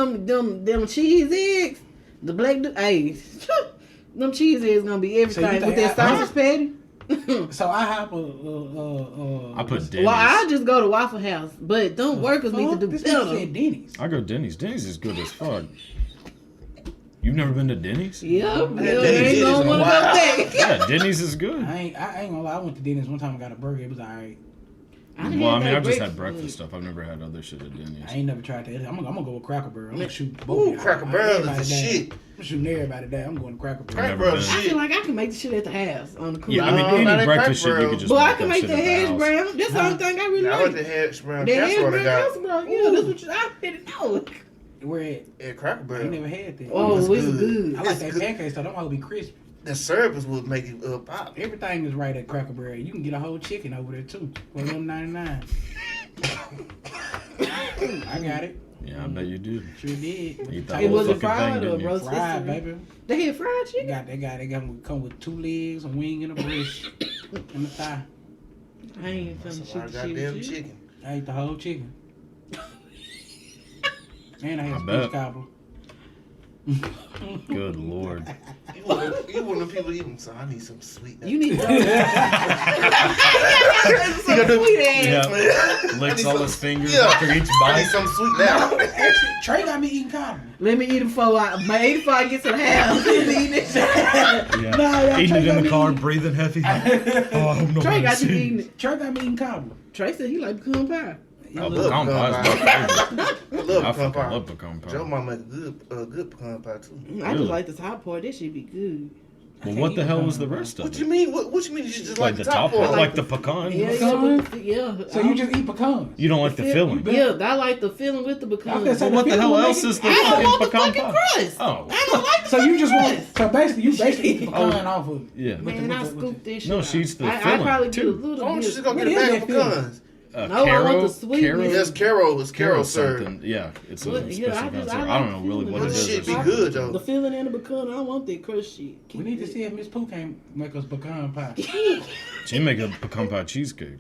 them cheese eggs, the black hey, them cheese eggs gonna be everything So you with think that sausage patty. So I have I put Denny's. Well, I just go to Waffle House, but them workers need to do This man better. said Denny's. I go Denny's. Denny's is good as fuck. You've never been to Denny's? Yeah, Denny's ain't is gonna wanna go wild. back. Yeah, Denny's is good. I ain't gonna lie. I went to Denny's one time and got a burger. It was alright. Well, I mean, I've just had breakfast stuff. I've never had other shit at I Denny's. ain't never tried that. I'm gonna go with Cracker Barrel. I'm gonna shoot both. Ooh, of y'all. Cracker Barrel is Everybody the down. shit. I'm shooting everybody down. I'm going to Cracker Barrel. Cracker never Barrel been. I shit. feel like I can make the shit at the house on the cool. Yeah, I mean, No, any not at breakfast shit Cracker you could just But I make can that make shit the at the hash house. brown. That's the only thing I really I like like. the hash brown The hash casserole brown they got casserole. Yeah, that's what I didn't know. Where at? at Cracker I Barrel. ain't never had that. Oh, it's it's good. good. I like it's that good. pancake stuff. Them all be crispy. The service will make it pop. Everything is right at Cracker Barrel. You can get a whole chicken over there too for $11.99. I got it. Yeah, I bet you do. Sure did. You thought It whole wasn't fucking fried thing, or didn't you? roast Fried, history. baby. They had fried They chicken. got come with 2 legs, a wing, and a breast, and a thigh. I ain't finna That's a shoot lot of the shit goddamn with you. chicken. I ate the whole chicken. And I had I speech bet. cobbler. Good lord. You one of them people eating, so I need some sweet. You need to go. You gonna do- Sweet ass. Yeah. Licks all his fingers Yeah. after each I need bite. some sweet now. Actually, Trey got me eating cobbler. Let me eat it before I get to the house. Eating it. Yeah. Nah, Eating Trey it in got the car, me breathing heavy. Oh, I hope nobody Trey got you sees. eating it. Trey got me eating cobbler. Trey said he like pecan pie. I Oh, love pecan pie is my favorite. I love I pecan fucking pie. love pecan Joe pie. might make a good pecan pie too. I Really? just like the top part. That should be good. Well, what the hell was the rest of What you it? mean? What you mean? You just Like the top part, like the pecan. Yeah, Pecan? yeah. So you just eat pecans? You don't like the filling. Yeah, I like the filling with the pecan. Okay, so Well, what the hell filling else make is it- the I don't want the fucking fucking pecan pie? crust. Oh. I don't like the So you just fucking want? So basically, you basically eat pecan off of. Yeah. Man, I scooped this shit. No, out. she's the I filling, probably too. get a Why little don't you bit. just go What get a is bag that of filling? pecans? No, I want Caro, the sweetness. Yes, Caro is Caro Caro served. something. Yeah, it's a What? special Yeah, kind of I syrup. like I don't know really filling. what it This is. shit be or good The though. filling and the pecan, I don't want that crust shit. We need to see if Miss Pooh can make us pecan pie. She make a pecan pie cheesecake.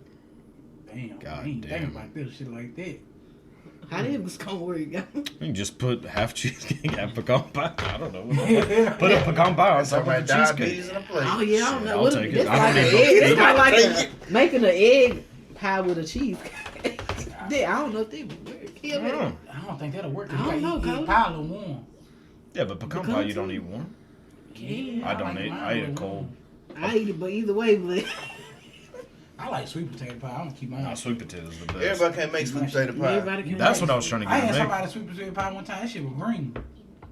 Damn, God I ain't damn. thinking about this shit like that. How this gonna work? You can just put half cheesecake, half pecan pie. I don't know. Put a pecan pie on top of the cheesecake. In a plate. Oh yeah, I don't know. I'll take it. That's like an egg. It's kind of like making an egg pie with a cheesecake. I don't know if they would work. I don't think that'll work. I don't know, Cody. Pie a little warm. Yeah, but pecan pie you don't eat warm. Yeah, I don't eat. I eat it cold. I eat it, but either way, but I like sweet potato pie. I'm gonna keep mine. Nah, sweet potatoes the best. Everybody can't make sweet potato pie. everybody can. That's what I was trying to I get had to make. somebody sweet potato pie one time. That shit was green.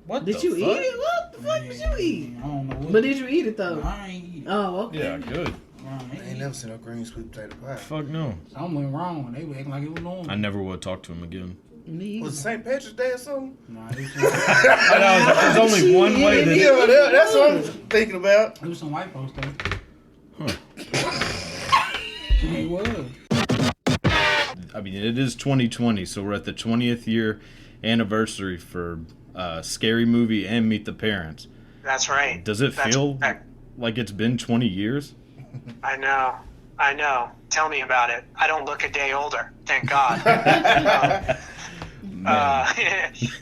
What Did the you fuck? eat it? What the fuck did you eat? I don't know what. But did you eat it though? I ain't eat it. Oh, okay. Yeah, good. I ain't never seen no green sweet potato pie. Fuck no. Something went wrong. They were acting like it was normal. I never would talk to him again. Me Was it either. St. Patrick's Day or something? Nah, it was I know, there's only one way that. Yeah, that's what I'm thinking about. it was some white folks though. Huh. It was. I mean, it is 2020, so we're at the 20th year anniversary for Scary Movie and Meet the Parents. That's right. Does it That's feel correct. like it's been 20 years? I know. Tell me about it. I don't look a day older, thank God.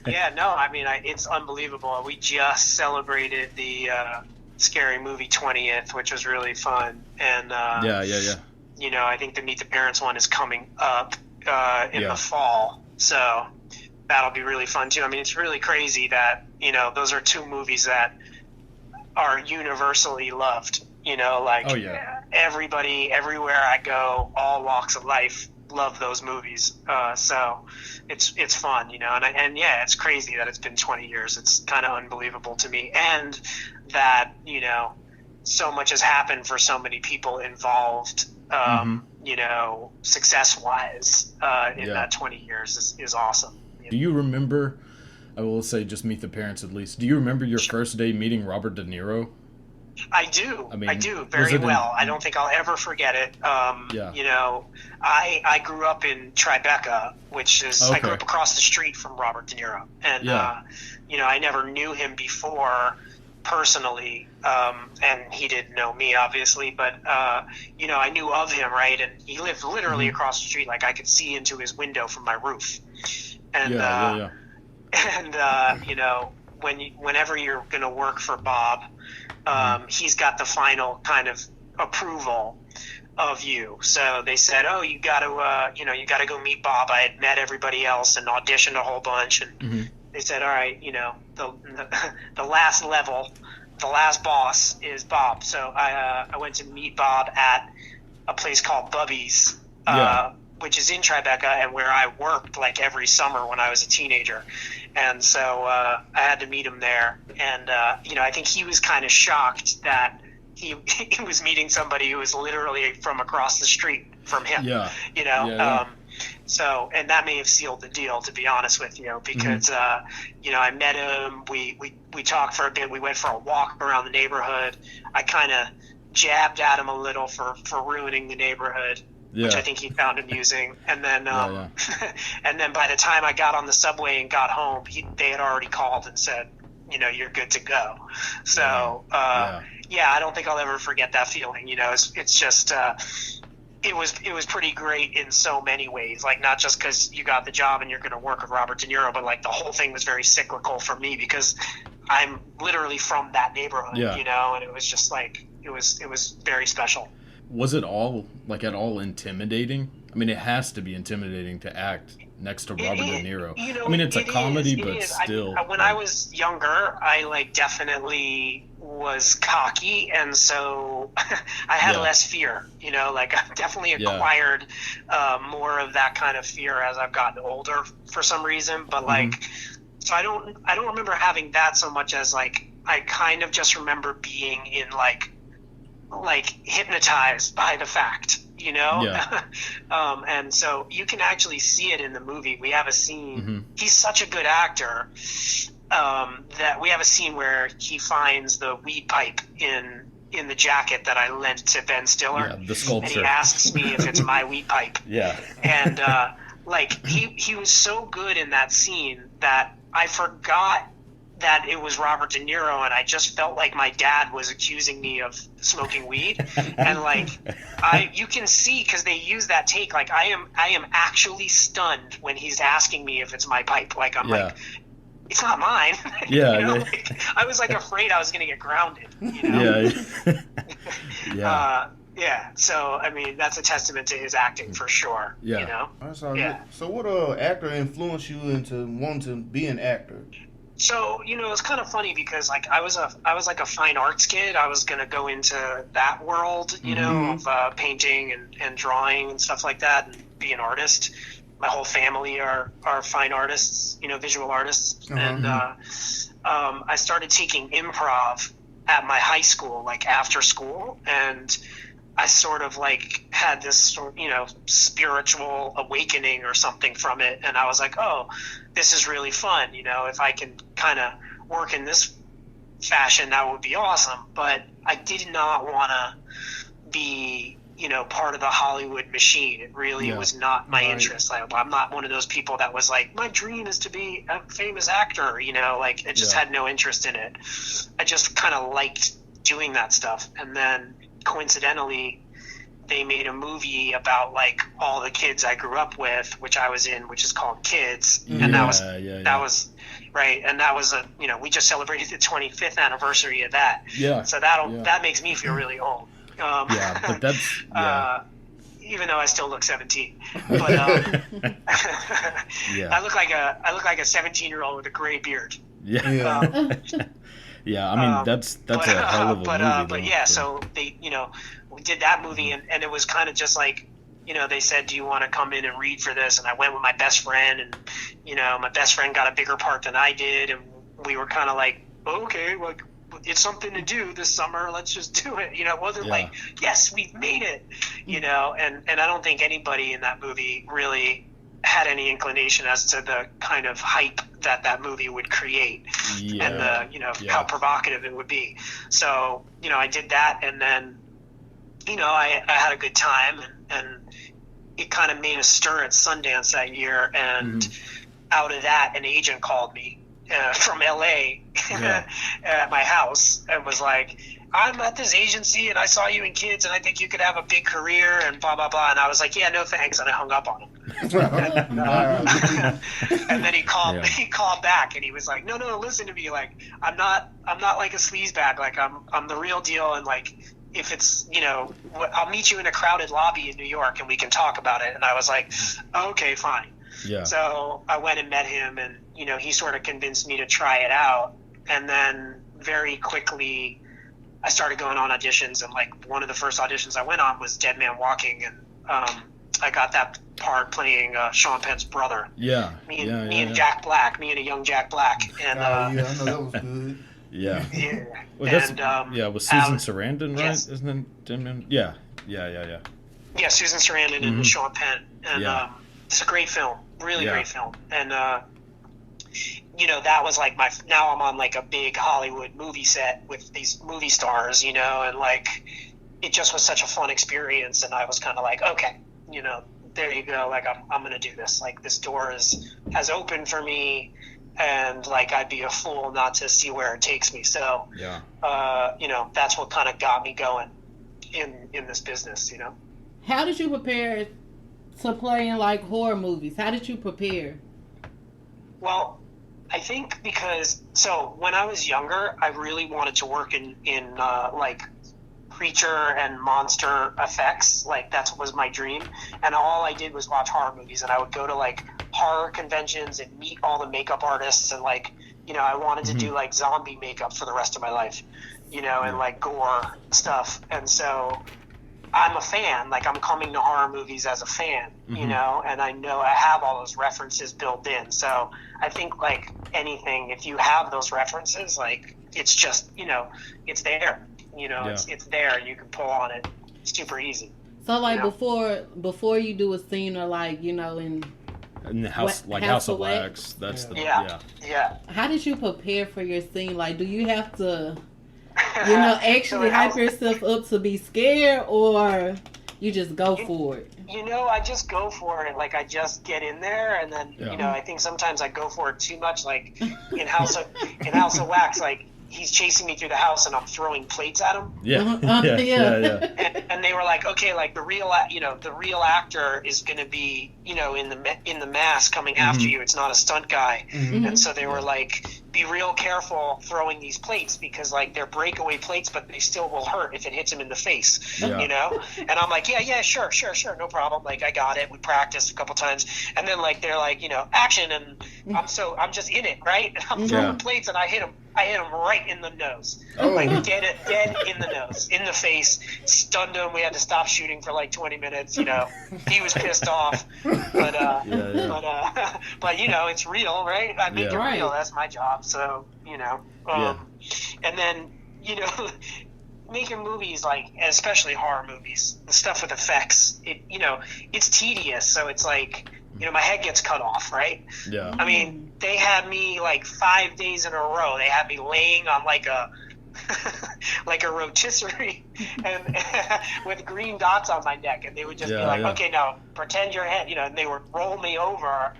Yeah, no, I mean, it's unbelievable. We just celebrated the Scary Movie 20th, which was really fun. And, Yeah. you know, I think the Meet the Parents one is coming up in Yeah. the fall. So that'll be really fun, too. I mean, it's really crazy that, you know, those are two movies that are universally loved. You know, like everybody, everywhere I go, all walks of life love those movies. So it's fun, you know, and yeah, it's crazy that it's been 20 years. It's kind of unbelievable to me. And that, you know, so much has happened for so many people involved, you know, success-wise in that 20 years is awesome. Do you remember, I will say just Meet the Parents at least, do you remember your first day meeting Robert De Niro? I do. I do very well. I don't think I'll ever forget it. You know, I grew up in Tribeca, which is I grew up across the street from Robert De Niro, and you know, I never knew him before personally, and he didn't know me obviously, but you know, I knew of him, right? And he lived literally across the street, like I could see into his window from my roof, and and you know, whenever you're going to work for Bob. He's got the final kind of approval of you. So they said, "Oh, you got to, you know, you got to go meet Bob." I had met everybody else and auditioned a whole bunch, and they said, "All right, you know, the last level, the last boss is Bob." So I went to meet Bob at a place called Bubby's, which is in Tribeca, and where I worked like every summer when I was a teenager. And so I had to meet him there. And, you know, I think he was kind of shocked that he was meeting somebody who was literally from across the street from him, you know. So, and that may have sealed the deal, to be honest with you, because, you know, I met him. We talked for a bit. We went for a walk around the neighborhood. I kind of jabbed at him a little for ruining the neighborhood. Which I think he found amusing, and then and then by the time I got on the subway and got home, they had already called and said, you know, you're good to go. So yeah, I don't think I'll ever forget that feeling. You know, it's just it was pretty great in so many ways. Like not just because you got the job and you're going to work with Robert De Niro, but like the whole thing was very cyclical for me because I'm literally from that neighborhood. You know, and it was just like it was very special. Was it all, like, at all intimidating? I mean, it has to be intimidating to act next to Robert De Niro. You know, I mean, it's a comedy, but still. When I was younger, I, like, definitely was cocky, and so I had less fear, you know? Like, I've definitely acquired more of that kind of fear as I've gotten older for some reason, but, like, so I don't remember having that so much as, like, I kind of just remember being in, like hypnotized by the fact, you know? And so you can actually see it in the movie. We have a scene, he's such a good actor, that we have a scene where he finds the weed pipe in the jacket that I lent to Ben Stiller. Yeah, the sculpture. And he asks me if it's my weed pipe. And like he was so good in that scene that I forgot that it was Robert De Niro, and I just felt like my dad was accusing me of smoking weed. And like, you can see, because they use that take, like I am actually stunned when he's asking me if it's my pipe. Like I'm like, it's not mine. Yeah, you know? Like, I was like afraid I was gonna get grounded. You know? Yeah. Yeah, so I mean that's a testament to his acting for sure. Yeah. You know? That's all Yeah. good. So what actor influenced you into wanting to be an actor? So, you know, it's kind of funny because like I was like a fine arts kid. I was gonna go into that world, you know, of painting and drawing and stuff like that, and be an artist. My whole family are fine artists, you know, visual artists. And I started taking improv at my high school, like after school, and I sort of like had this, you know, spiritual awakening or something from it. And I was like, oh, this is really fun. You know, if I can kind of work in this fashion, that would be awesome. But I did not want to be, you know, part of the Hollywood machine. It really was not my interest. Like, I'm not one of those people that was like, my dream is to be a famous actor, you know, like I just had no interest in it. I just kind of liked doing that stuff. And then coincidentally, they made a movie about like all the kids I grew up with, which I was in, which is called Kids. And that was right. And that was you know, we just celebrated the 25th anniversary of that. Yeah. So that makes me feel really old. But that's even though I still look 17, but I look like a 17-year-old with a gray beard. Yeah. I mean that's a hell of a movie. But yeah, so they, you know, we did that movie, and it was kind of just like, you know, they said, do you want to come in and read for this? And I went with my best friend, and you know, my best friend got a bigger part than I did, and we were kind of like, okay, like it's something to do this summer, let's just do it. You know, it wasn't like, yes, we've made it, you know. And I don't think anybody in that movie really had any inclination as to the kind of hype that movie would create, and the, you know, how provocative it would be. So, you know, I did that, and then, you know, I had a good time, and it kind of made a stir at Sundance that year, and out of that, an agent called me from LA at my house and was like, I'm at this agency and I saw you in Kids and I think you could have a big career and blah, blah, blah. And I was like, yeah, no thanks. And I hung up on him. And then he called back and he was like, no, listen to me. Like, I'm not like a sleazebag. Like I'm the real deal. And like, if it's, you know, I'll meet you in a crowded lobby in New York and we can talk about it. And I was like, okay, fine. Yeah. So I went and met him, and you know, he sort of convinced me to try it out. And then very quickly, I started going on auditions, and like one of the first auditions I went on was Dead Man Walking, and I got that part playing Sean Penn's brother. Yeah. Me and Jack Black, me and a young Jack Black, and I know that was good. Yeah. Yeah. Well, that's, was Susan Sarandon, right? Yes. Isn't it Dead Man? Yeah, Susan Sarandon and Sean Penn, and it's a great film. Really great film. And, you know, that was like now I'm on like a big Hollywood movie set with these movie stars, you know, and like, it just was such a fun experience. And I was kind of like, okay, you know, there you go. Like, I'm going to do this. Like, this door has opened for me, and like, I'd be a fool not to see where it takes me. So, you know, that's what kind of got me going in this business, you know. How did you prepare to play in like horror movies? How did you prepare? Well, I think so when I was younger, I really wanted to work in like creature and monster effects. Like, that was my dream. And all I did was watch horror movies, and I would go to like horror conventions and meet all the makeup artists, and like, you know, I wanted to do like zombie makeup for the rest of my life, you know, and like gore stuff. And so I'm a fan. Like, I'm coming to horror movies as a fan, you know, and I know I have all those references built in. So I think, like anything, if you have those references, like, it's just, you know, it's there. You know, it's there. You can pull on it. It's super easy. So, like, you know? before you do a scene, or like, you know, in the House of Wax, that's yeah. How did you prepare for your scene? Like, do you have to, you know, actually hype yourself up to be scared, or you just go for it? You know, I just go for it. Like, I just get in there, and then, you know, I think sometimes I go for it too much. Like, in House in House of Wax, like, he's chasing me through the house and I'm throwing plates at him. Yeah. And they were like, okay, like the real actor is going to be, in the mask coming after you. It's not a stunt guy. And so they were like, be real careful throwing these plates because like they're breakaway plates, but they still will hurt if it hits him in the face, And I'm like, yeah, sure, no problem. Like I got it. We practiced a couple times. And then like, they're like, action. And I'm just in it. Right. And I'm throwing plates and I hit him right in the nose, like dead in the nose, in the face, stunned him. We had to stop shooting for like 20 minutes. He was pissed off, but it's real, right? I make it real. That's my job. So and then making movies, like especially horror movies, the stuff with effects, it's tedious. So it's like my head gets cut off, right? Yeah. I mean, they had me like 5 days in a row. They had me laying on like a rotisserie and with green dots on my neck, and they would just be like, okay, now pretend your head, and they would roll me over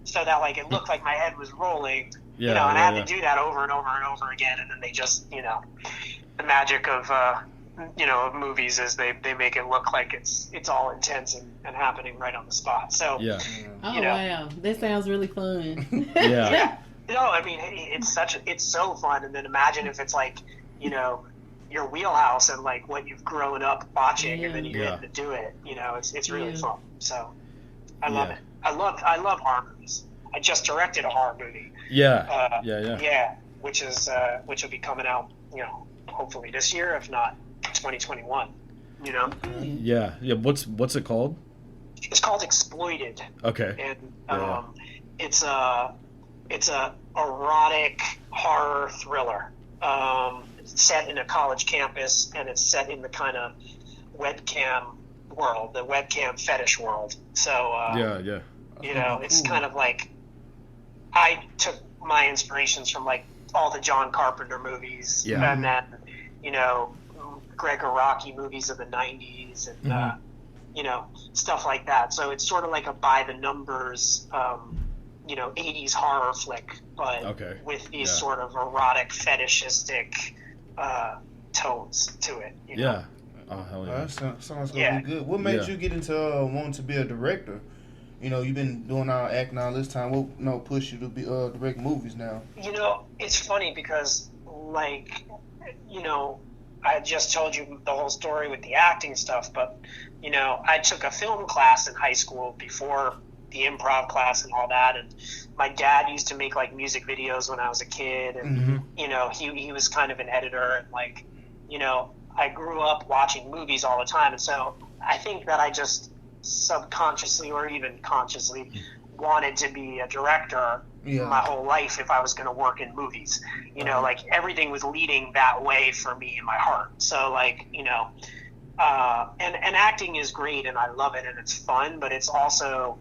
so that like it looked like my head was rolling, and I had to do that over and over and over again, and then they just, the magic of movies is they make it look like it's all intense and happening right on the spot. So wow, that sounds really fun. No, I mean it's so fun, and then imagine if it's like your wheelhouse and like what you've grown up watching, and then you get to do it. It's really fun. So I love it. I love horror movies. I just directed a horror movie. Which will be coming out hopefully this year, if not 2021. What's it called? It's called Exploited. Okay. And it's a erotic horror thriller. It's set in a college campus, and it's set in the kind of webcam world, the webcam fetish world. So it's kind of like I took my inspirations from like all the John Carpenter movies, and then Greg Araki movies of the 90s, and stuff like that. So it's sort of like a by the numbers 80s horror flick, but with these sort of erotic fetishistic tones to it. Oh hell yeah. That sounds gonna be good. What made you get into wanting to be a director? You've been doing all acting all this time. What pushed you to be direct movies now? It's funny because I just told you the whole story with the acting stuff, but I took a film class in high school before the improv class and all that, and my dad used to make like music videos when I was a kid, and he was kind of an editor, and I grew up watching movies all the time, and so I think that I just subconsciously or even consciously wanted to be a director my whole life if I was going to work in movies. Like everything was leading that way for me in my heart. So and acting is great and I love it and it's fun, but it's also,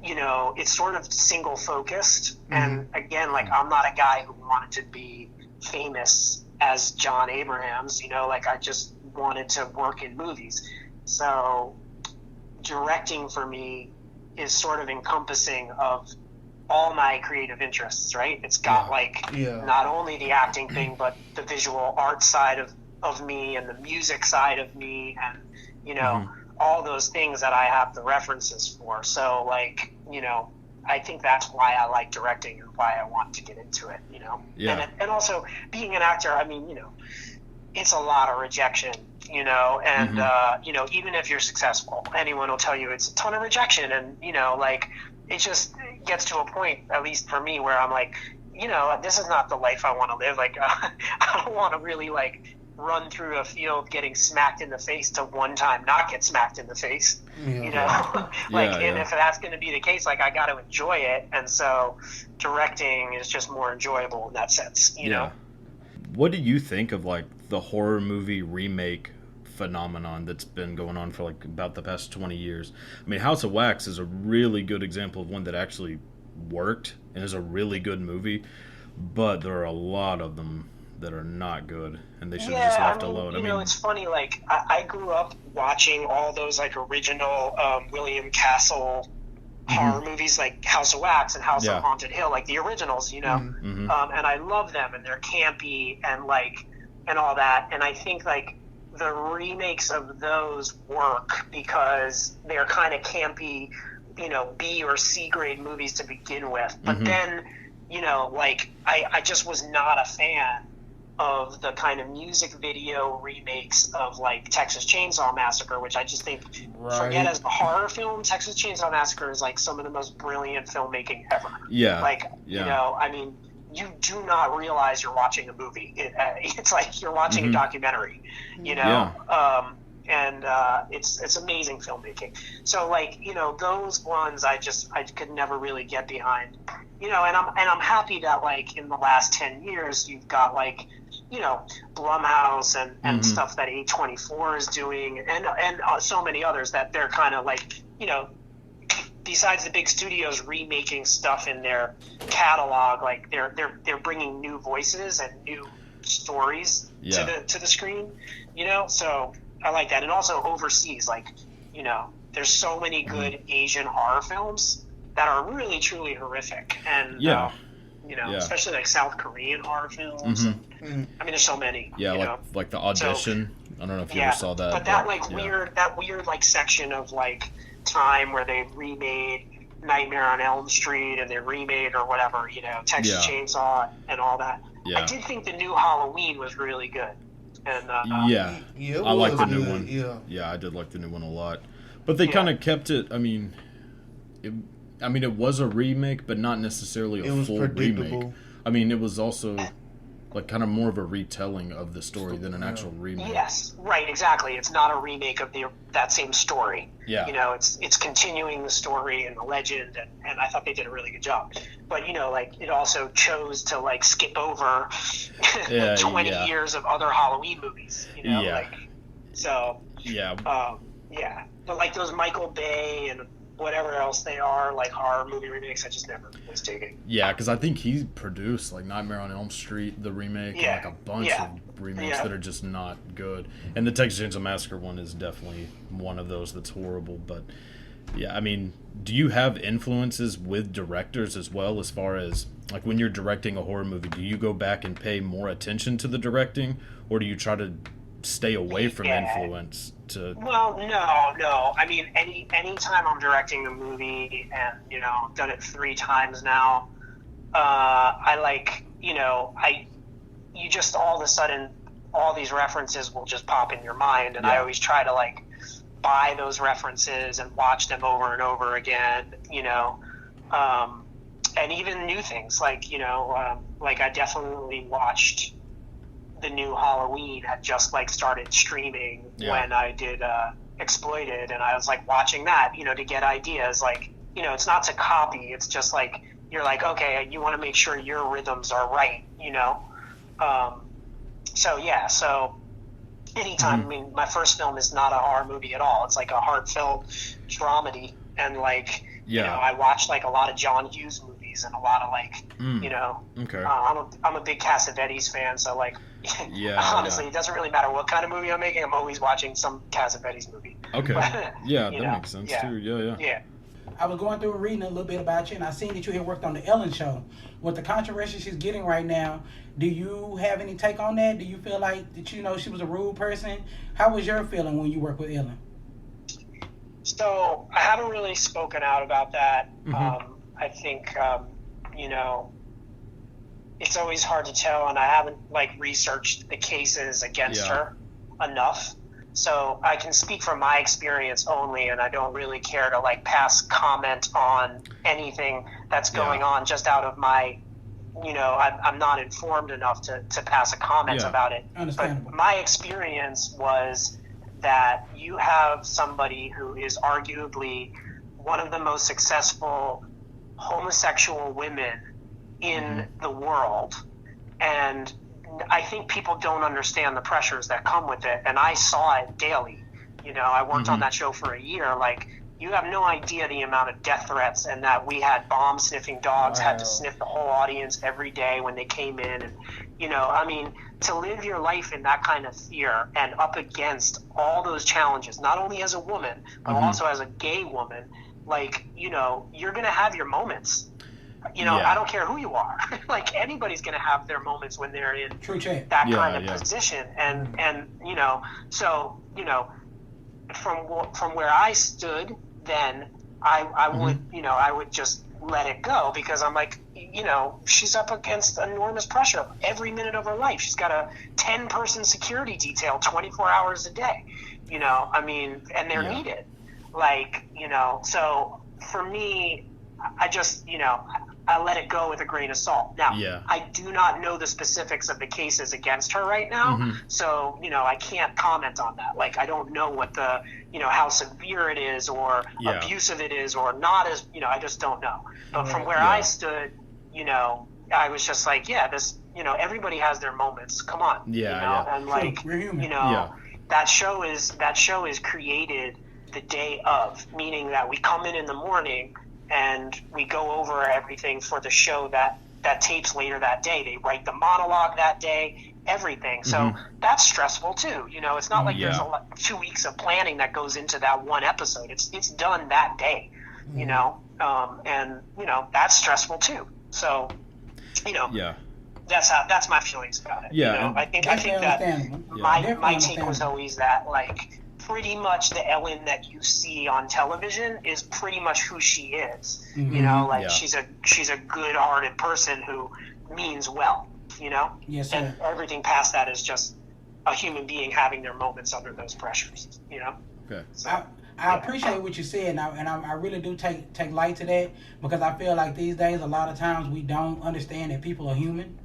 it's sort of single focused. And again, like I'm not a guy who wanted to be famous as John Abrahams, I just wanted to work in movies. So directing for me is sort of encompassing of all my creative interests, right? It's got not only the acting thing, but the visual art side of me and the music side of me and, all those things that I have the references for. So I think that's why I like directing and why I want to get into it, And also being an actor, I mean, it's a lot of rejection, and, even if you're successful, anyone will tell you it's a ton of rejection. And, it just gets to a point, at least for me, where I'm like, this is not the life I want to live. I don't want to really run through a field getting smacked in the face to one time not get smacked in the face, and if that's going to be the case, I got to enjoy it. And so directing is just more enjoyable in that sense, know? What do you think of the horror movie remake phenomenon that's been going on for about the past 20 years? I mean, House of Wax is a really good example of one that actually worked and is a really good movie, but there are a lot of them that are not good and they should have just left alone. I mean, it's funny, I grew up watching all those original William Castle horror movies like House of Wax and House of Haunted Hill, like the originals, you know. And I love them, and they're campy and like and all that. And I think like the remakes of those work because they're kind of campy, you know, B or C grade movies to begin with. But then, you know, like I just was not a fan of the kind of music video remakes of like Texas Chainsaw Massacre, which I just think, forget as a horror film, Texas Chainsaw Massacre is like some of the most brilliant filmmaking ever. Yeah. Like, you know, I mean, you do not realize you're watching a movie. It's like you're watching a documentary, you know? And it's amazing filmmaking. So like, you know, those ones I could never really get behind, you know, and I'm happy that like in the last 10 years you've got like, you know, Blumhouse and stuff that A24 is doing and so many others that they're kind of like, you know, besides the big studios remaking stuff in their catalog, like they're bringing new voices and new stories to the screen, you know. So I like that. And also overseas, like, you know, there's so many good Asian horror films that are really truly horrific, and you know, especially like South Korean horror films. I mean, there's so many. Yeah, like The Audition. So, I don't know if you ever saw that. But that like weird like section of like time where they remade Nightmare on Elm Street and they remade or whatever, you know, Texas Chainsaw and all that. I did think the new Halloween was really good. And I like the new one. Yeah, I did like the new one a lot. But they kind of kept it. I mean, it was a remake, but not necessarily a full remake. I mean, it was also like kind of more of a retelling of the story than an actual remake. Yes, right, exactly. It's not a remake of that same story. Yeah. You know, it's continuing the story and the legend, and I thought they did a really good job. But, you know, like, it also chose to, like, skip over 20 years of other Halloween movies, you know? Like, so... Yeah. But, like, those Michael Bay and whatever else they are, like horror movie remakes, I just never was digging. Yeah, because I think he produced like Nightmare on Elm Street, the remake, and like a bunch of remakes that are just not good. And the Texas Chainsaw Massacre one is definitely one of those that's horrible. But yeah, I mean, do you have influences with directors as well, as far as like when you're directing a horror movie, do you go back and pay more attention to the directing, or do you try to stay away from influence? Well, no. I mean, anytime I'm directing a movie, and you know, I've done it 3 times now, I like, you know, you just all of a sudden all these references will just pop in your mind, and I always try to like buy those references and watch them over and over again, you know, and even new things like, you know, like I definitely watched the new Halloween had just like started streaming when I did Exploited, and I was like watching that, you know, to get ideas. Like, you know, it's not to copy, it's just like you're like, okay, you want to make sure your rhythms are right, you know. So anytime, I mean, my first film is not a horror movie at all. It's like a heartfelt dramedy, and like, you know, I watch like a lot of John Hughes movies and a lot of like, you know, I'm a big Cassavetes fan, so like, honestly, it doesn't really matter what kind of movie I'm making. I'm always watching some Cassavetes movie. Okay. That makes sense too. Yeah. I was going through and reading a little bit about you, and I seen that you had worked on the Ellen Show. With the controversy she's getting right now, do you have any take on that? Do you feel like that, you know, she was a rude person? How was your feeling when you worked with Ellen? So I haven't really spoken out about that. I think, you know, it's always hard to tell, and I haven't like researched the cases against her enough. So I can speak from my experience only, and I don't really care to like pass comment on anything that's going on just out of my, you know, I'm not informed enough to pass a comment about it. But my experience was that you have somebody who is arguably one of the most successful homosexual women in the world, and I think people don't understand the pressures that come with it, and I saw it daily. You know, I worked on that show for a year. Like, you have no idea the amount of death threats, and that we had bomb-sniffing dogs had to sniff the whole audience every day when they came in. And, you know, I mean, to live your life in that kind of fear and up against all those challenges, not only as a woman, but also as a gay woman, like, you know, you're going to have your moments. You know, I don't care who you are. Like, anybody's going to have their moments when they're in TruChat. that kind of position. And, you know, so, you know, from where I stood then, I would, you know, I would just let it go, because I'm like, you know, she's up against enormous pressure every minute of her life. She's got a 10-person security detail 24 hours a day, you know, I mean, and they're needed. Like, you know, so for me, I just, you know, I let it go with a grain of salt. Now, I do not know the specifics of the cases against her right now, so, you know, I can't comment on that. Like, I don't know what the, you know, how severe it is or abusive it is or not, as, you know, I just don't know. But from where I stood, you know, I was just like, this, you know, everybody has their moments. Come on, you know, and like, you know, that show is created the day of, meaning that we come in the morning and we go over everything for the show that tapes later that day. They write the monologue that day, everything. So that's stressful too. You know, it's not like there's 2 weeks of planning that goes into that one episode. It's done that day, you know, and you know, that's stressful too. So, you know, that's my feelings about it. Yeah, you know, I think that my take was always that, like, pretty much the Ellen that you see on television is pretty much who she is. You know, like she's a good-hearted person who means well, you know? Yes, sir. And everything past that is just a human being having their moments under those pressures, you know? Okay. So, I appreciate what you said, and I really do take light to that, because I feel like these days a lot of times we don't understand that people are human.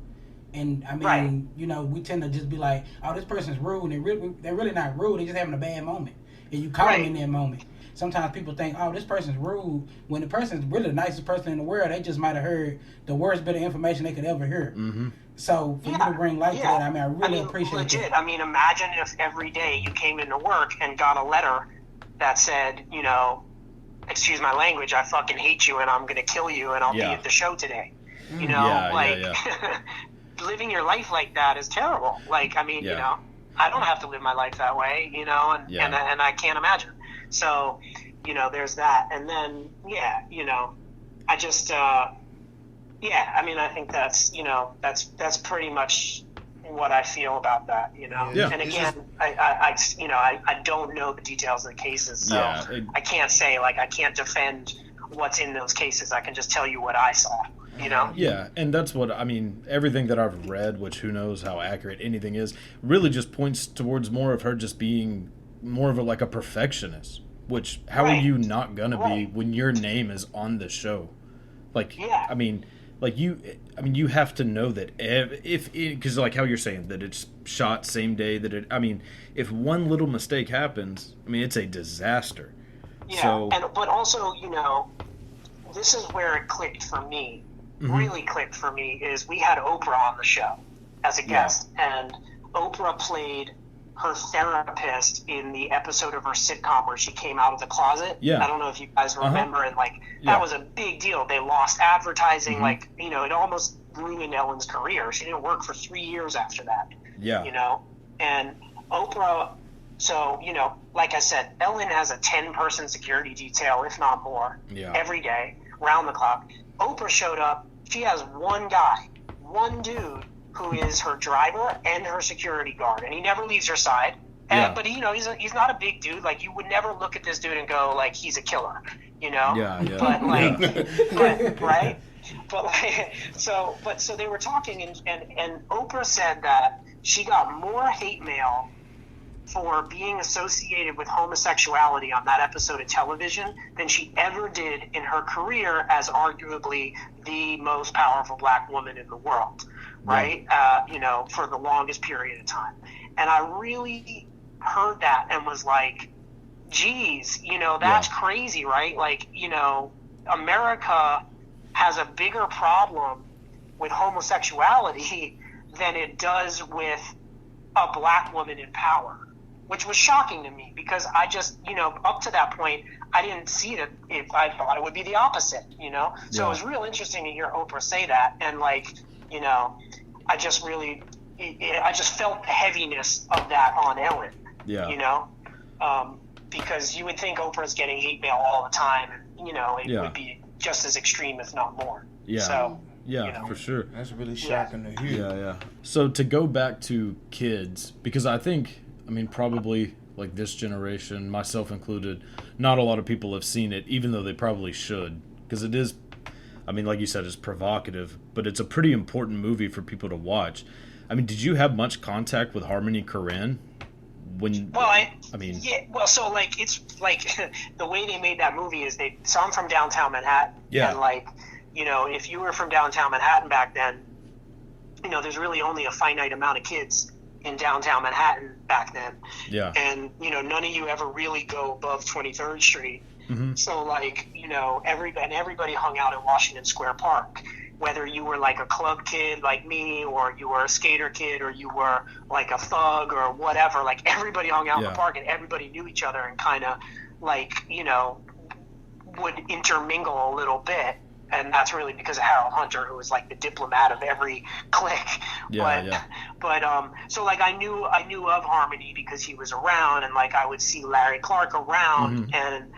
And I mean, you know, we tend to just be like, oh, this person's rude, and they're really not rude. They're just having a bad moment, and you caught them in that moment. Sometimes people think, oh, this person's rude, when the person's really the nicest person in the world. They just might have heard the worst bit of information they could ever hear. So for you to bring light to that, I mean, I really appreciate it. Legit. I mean, imagine if every day you came into work and got a letter that said, you know, excuse my language, I fucking hate you and I'm going to kill you and I'll be at the show today. You know, living your life like that is terrible. Like, I mean, you know, I don't have to live my life that way, you know, and I can't imagine. So, you know, there's that. And then, you know, I just, I mean, I think that's, you know, that's pretty much what I feel about that, you know. And again, I you know, I don't know the details of the cases, so I can't say, like, I can't defend what's in those cases. I can just tell you what I saw. You know? Yeah, and that's what, I mean, everything that I've read, which who knows how accurate anything is, really just points towards more of her just being more of like a perfectionist, which how are you not gonna be when your name is on the show? Like, I mean, like you have to know that because like how you're saying that it's shot same day that it, I mean, if one little mistake happens, I mean, it's a disaster. Yeah, so, but also, you know, this is where it clicked for me. Really clicked for me is we had Oprah on the show as a guest, and Oprah played her therapist in the episode of her sitcom where she came out of the closet. I don't know if you guys remember, and like that was a big deal. They lost advertising, like, you know, it almost ruined Ellen's career. She didn't work for 3 years after that. You know, and Oprah. So, you know, like I said, Ellen has a 10-person security detail, if not more, every day, round the clock. Oprah showed up. She has one guy, one dude, who is her driver and her security guard, and he never leaves her side. But, you know, he's not a big dude. Like, you would never look at this dude and go, like, he's a killer, you know? But, like, right? But, like, so they were talking, and Oprah said that she got more hate mail for being associated with homosexuality on that episode of television than she ever did in her career as arguably the most powerful black woman in the world, right? You know, for the longest period of time. And I really heard that and was like, geez, you know, that's crazy, right? Like, you know, America has a bigger problem with homosexuality than it does with a black woman in power, which was shocking to me because I just, you know, up to that point, I didn't see it. I thought it would be the opposite, you know? So it was real interesting to hear Oprah say that. And, like, you know, I just really, I just felt the heaviness of that on Ellen, you know? Because you would think Oprah's getting hate mail all the time. And, it would be just as extreme, if not more. Yeah. So, for sure. That's really shocking to hear. Yeah. So to go back to kids, because I mean, probably like this generation, myself included, not a lot of people have seen it, even though they probably should, because it is, I mean, like you said, it's provocative, but it's a pretty important movie for people to watch. I mean, did you have much contact with Harmony Korine? So like it's like the way they made that movie is so I'm from downtown Manhattan. Yeah. And like, if you were from downtown Manhattan back then, there's really only a finite amount of kids in downtown Manhattan back then. Yeah. And, none of you ever really go above 23rd Street. Mm-hmm. So like, everybody hung out at Washington Square Park. Whether you were like a club kid like me, or you were a skater kid, or you were like a thug or whatever, like everybody hung out in the park and everybody knew each other and kind of like, would intermingle a little bit. And that's really because of Harold Hunter, who was like the diplomat of every clique. But so like I knew of Harmony because he was around, and like I would see Larry Clark around, and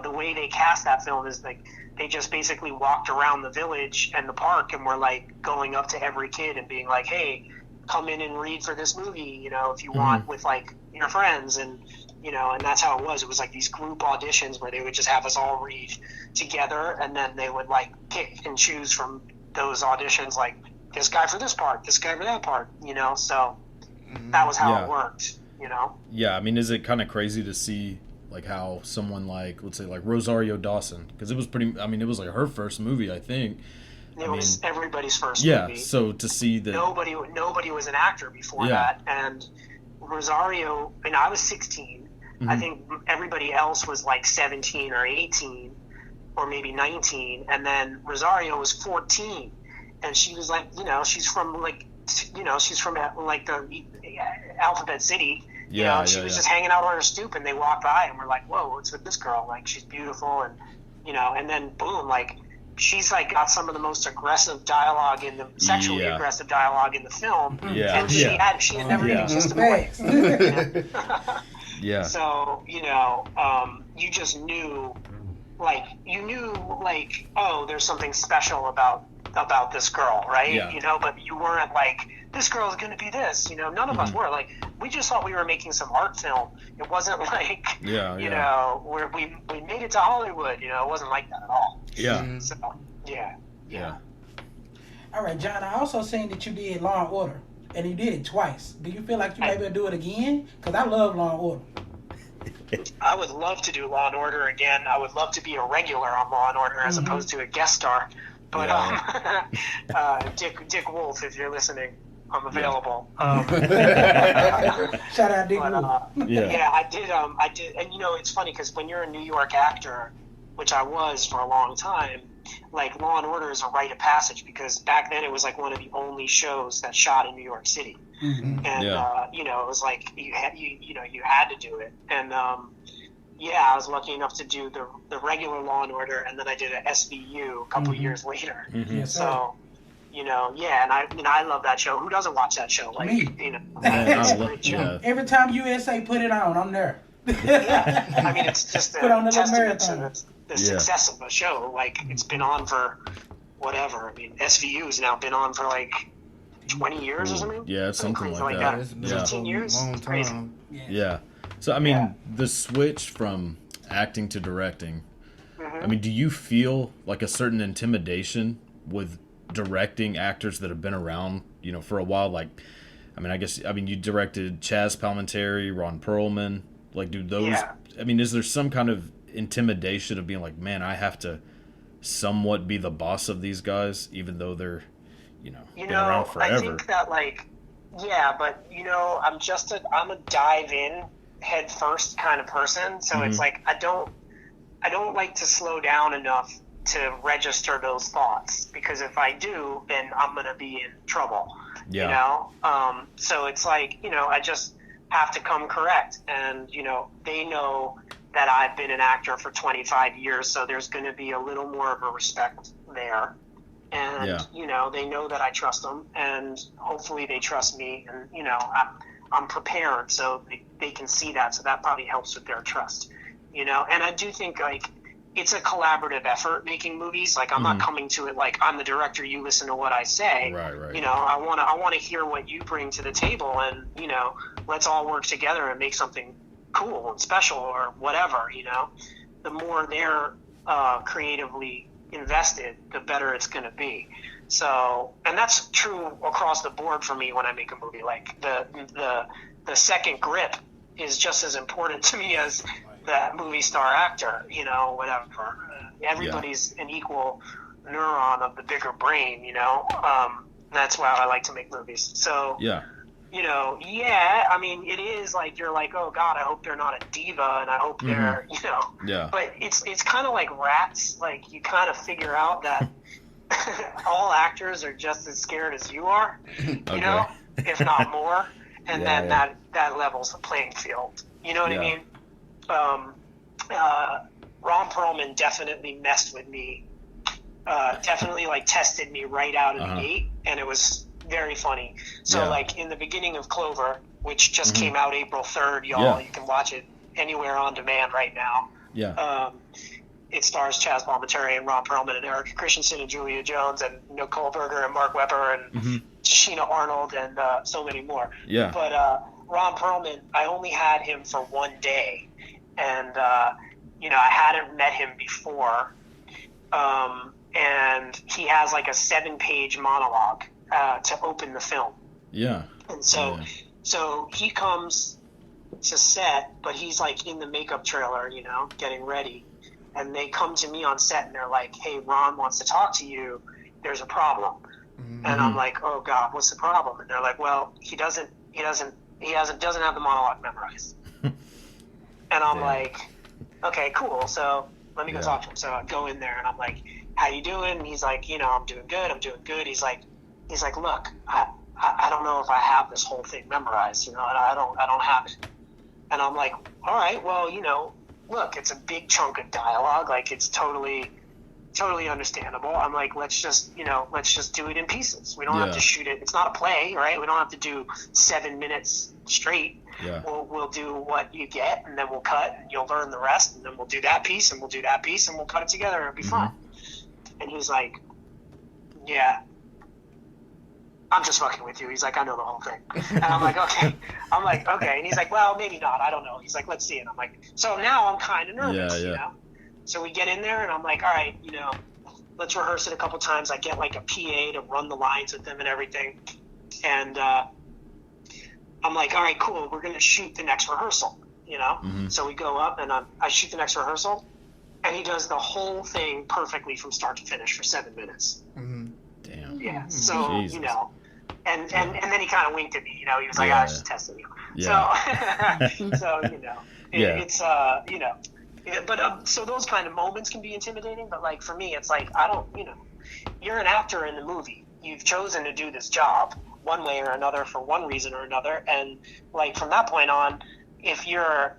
the way they cast that film is like they just basically walked around the village and the park and were like going up to every kid and being like, hey, come in and read for this movie, if you want, with like your friends. And and that's how it was. It was like these group auditions where they would just have us all read together, and then they would like pick and choose from those auditions, like this guy for this part, this guy for that part, so that was how it worked, Yeah, I mean, is it kind of crazy to see like how someone like, let's say like Rosario Dawson, because it was it was like her first movie, I think. It was everybody's first movie. Yeah, so to see that nobody was an actor before that, and Rosario, and I was 16. I think everybody else was like 17 or 18 or maybe 19, and then Rosario was 14, and she was like, she's from like, she's from like the Alphabet City. She was just hanging out on her stoop, and they walked by and we're like, whoa, what's with this girl? Like, she's beautiful, and and then boom, like she's like got some of the most aggressive dialogue in the sexually aggressive dialogue in the film. And she had never even kissed a boy. Yeah. So, you just knew, like, oh, there's something special about this girl, right? Yeah. But you weren't like, this girl's going to be this, none of us were. Like, we just thought we were making some art film. It wasn't like, where we made it to Hollywood, it wasn't like that at all. Yeah. So, yeah. All right, John, I also seen that you did Law & Order. And you did it twice. Do you feel like you may be able to do it again? Because I love Law & Order. I would love to do Law & Order again. I would love to be a regular on Law & Order as opposed to a guest star. But Dick Wolf, if you're listening, I'm available. Shout out Dick Wolf. I did. And it's funny because when you're a New York actor, which I was for a long time, like Law and Order is a rite of passage because back then it was like one of the only shows that shot in New York City, and it was like you had to do it. And I was lucky enough to do the regular Law and Order, and then I did an SVU a couple years later. Yes, so and I love that show. Who doesn't watch that show? Like me. It's a great show. Every time USA put it on, I'm there. I mean, it's just Put on the testament marathon. to the success of the show. Like, it's been on for whatever. I mean, SVU's now been on for like 20 years or something. Yeah, something like that. It's been 15 years. Long It's crazy. time. Yeah. So I mean, the switch from acting to directing. I mean, do you feel like a certain intimidation with directing actors that have been around, for a while? Like, I mean, you directed Chaz Palminteri, Ron Perlman. Like, do those? I mean, is there some kind of intimidation of being like, man, I have to somewhat be the boss of these guys, even though they're, been around forever? I think that, like, but I'm a dive in head first kind of person. So it's like I don't like to slow down enough to register those thoughts, because if I do, then I'm gonna be in trouble. So it's like, I just have to come correct, and they know that I've been an actor for 25 years, so there's going to be a little more of a respect there, and they know that I trust them, and hopefully they trust me, and I'm prepared, so they can see that, so that probably helps with their trust, and I do think, like, it's a collaborative effort making movies. Like, I'm not coming to it like I'm the director, you listen to what I say. Right. You know, I want to hear what you bring to the table, and, you know, let's all work together and make something cool and special or whatever, you know. The more they're creatively invested, the better it's going to be. So, and that's true across the board for me when I make a movie. Like, the second grip is just as important to me as that movie star actor, you know, whatever. Everybody's an equal neuron of the bigger brain, you know. That's why I like to make movies. So, you know, I mean, it is like, you're like, oh God, I hope they're not a diva, and I hope they're, you know. But it's kind of like rats. Like, you kind of figure out that all actors are just as scared as you are, you know, if not more. And then that levels the playing field. You know what I mean? Ron Perlman definitely messed with me. Definitely like tested me right out of the gate, and it was very funny. So like in the beginning of Clover, which just came out April 3rd, y'all, you can watch it anywhere on demand right now. It stars Chaz Palminteri and Ron Perlman and Erica Christensen and Julia Jones and Nicole Berger and Mark Webber and Sheena Arnold and so many more. But Ron Perlman, I only had him for one day, and you know, I hadn't met him before, and he has like a 7-page monologue to open the film. And so he comes to set, but he's like in the makeup trailer, you know, getting ready. And they come to me on set and they're like, hey, Ron wants to talk to you. There's a problem. And I'm like, oh God, what's the problem? And they're like, well, he doesn't have the monologue memorized. And I'm like, okay, cool. So let me go talk to him. So I go in there and I'm like, how you doing? And he's like, you know, I'm doing good. He's like, look, I don't know if I have this whole thing memorized, you know, and I don't have it. And I'm like, all right, well, you know, look, it's a big chunk of dialogue. Like, it's totally understandable. I'm like, let's just do it in pieces. We don't have to shoot it. It's not a play, right? We don't have to do 7 minutes straight. We'll do what you get, and then we'll cut, and you'll learn the rest, and then we'll do that piece, and we'll do that piece, and we'll cut it together, and it'll be fun. And he's like, yeah, I'm just fucking with you. He's like, I know the whole thing. And I'm like, okay. And he's like, well, maybe not. I don't know. He's like, let's see. And I'm like, so now I'm kind of nervous, you know? So we get in there, and I'm like, all right, you know, let's rehearse it a couple times. I get like a PA to run the lines with them and everything. And I'm like, all right, cool. We're going to shoot the next rehearsal, you know? So we go up, and I shoot the next rehearsal, and he does the whole thing perfectly from start to finish for 7 minutes. Damn. Yeah. So, Jesus. you know, and then he kind of winked at me, you know, he was like, I was just testing you. So, you know, it's, you know, but so those kind of moments can be intimidating, but like for me, it's like, I don't, you know, you're an actor in the movie. You've chosen to do this job one way or another for one reason or another. And like from that point on, if you're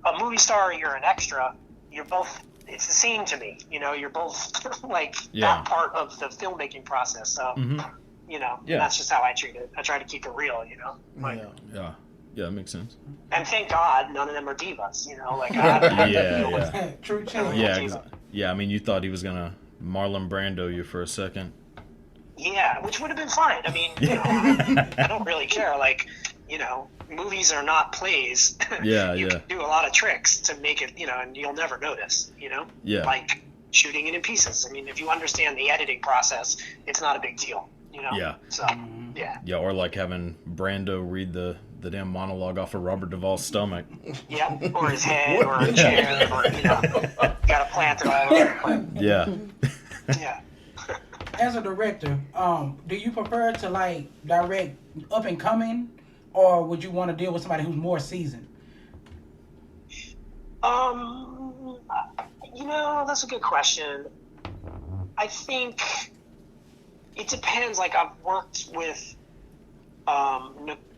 a movie star or you're an extra, you're both, it's the same to me, you know, you're both like that part of the filmmaking process. So, you know, that's just how I treat it. I try to keep it real, you know. Like, yeah, that makes sense. And thank God none of them are divas, you know, like TruChat. Yeah, I mean, you thought he was gonna Marlon Brando you for a second. Yeah, which would have been fine. I mean, you know, I don't really care. Like, you know, movies are not plays. You can do a lot of tricks to make it, you know, and you'll never notice, you know? Like shooting it in pieces. I mean, if you understand the editing process, it's not a big deal, you know? So, yeah, or like having Brando read the damn monologue off of Robert Duvall's stomach. Or his head, or a chair, or, you know, gotta plant it all over the place. Yeah. As a director, do you prefer to like direct up and coming, or would you want to deal with somebody who's more seasoned? You know, that's a good question. I think it depends. Like, I've worked with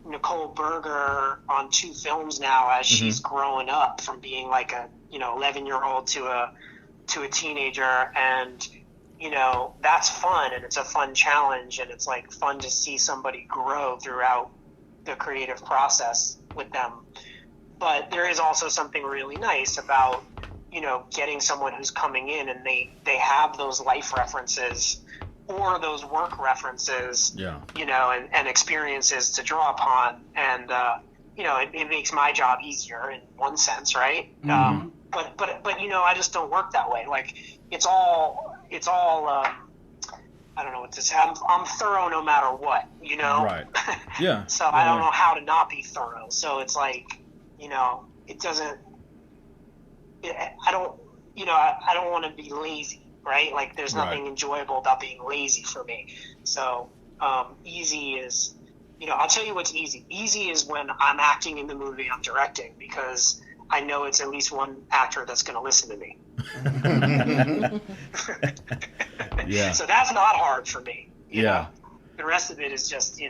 Nicole Berger on 2 films now as she's growing up from being like a, you know, 11-year-old to a teenager, and you know, that's fun, and it's a fun challenge, and it's like fun to see somebody grow throughout the creative process with them. But there is also something really nice about, getting someone who's coming in and they have those life references or those work references, and experiences to draw upon. And, it makes my job easier in one sense, right? Mm-hmm. But I just don't work that way. Like, it's all I don't know what to say. I'm thorough no matter what, Right. Yeah. So I don't know how to not be thorough. So it's like, it doesn't. I don't want to be lazy, right? Like, there's nothing enjoyable about being lazy for me. So easy is, I'll tell you what's easy. Easy is when I'm acting in the movie I'm directing, because I know it's at least one actor that's going to listen to me. Yeah. So that's not hard for me. You Yeah. know? The rest of it is just,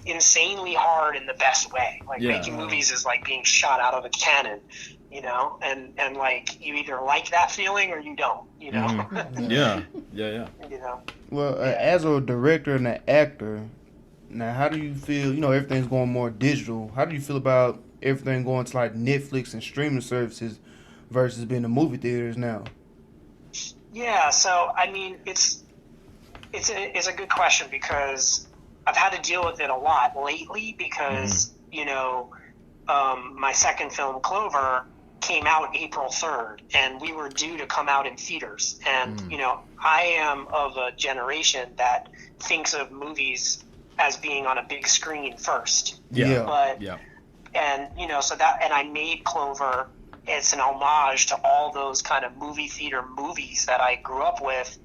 insanely hard in the best way. Like, making movies is like being shot out of a cannon, and like, you either like that feeling or you don't, Mm-hmm. Yeah. Well, as a director and an actor, now how do you feel, everything's going more digital. How do you feel about everything going to like Netflix and streaming services versus being in movie theaters now? Yeah, so I mean, it's a good question, because I've had to deal with it a lot lately, because my second film, Clover, came out April 3rd, and we were due to come out in theaters. And I am of a generation that thinks of movies as being on a big screen first. And I made Clover. It's an homage to all those kind of movie theater movies that I grew up with.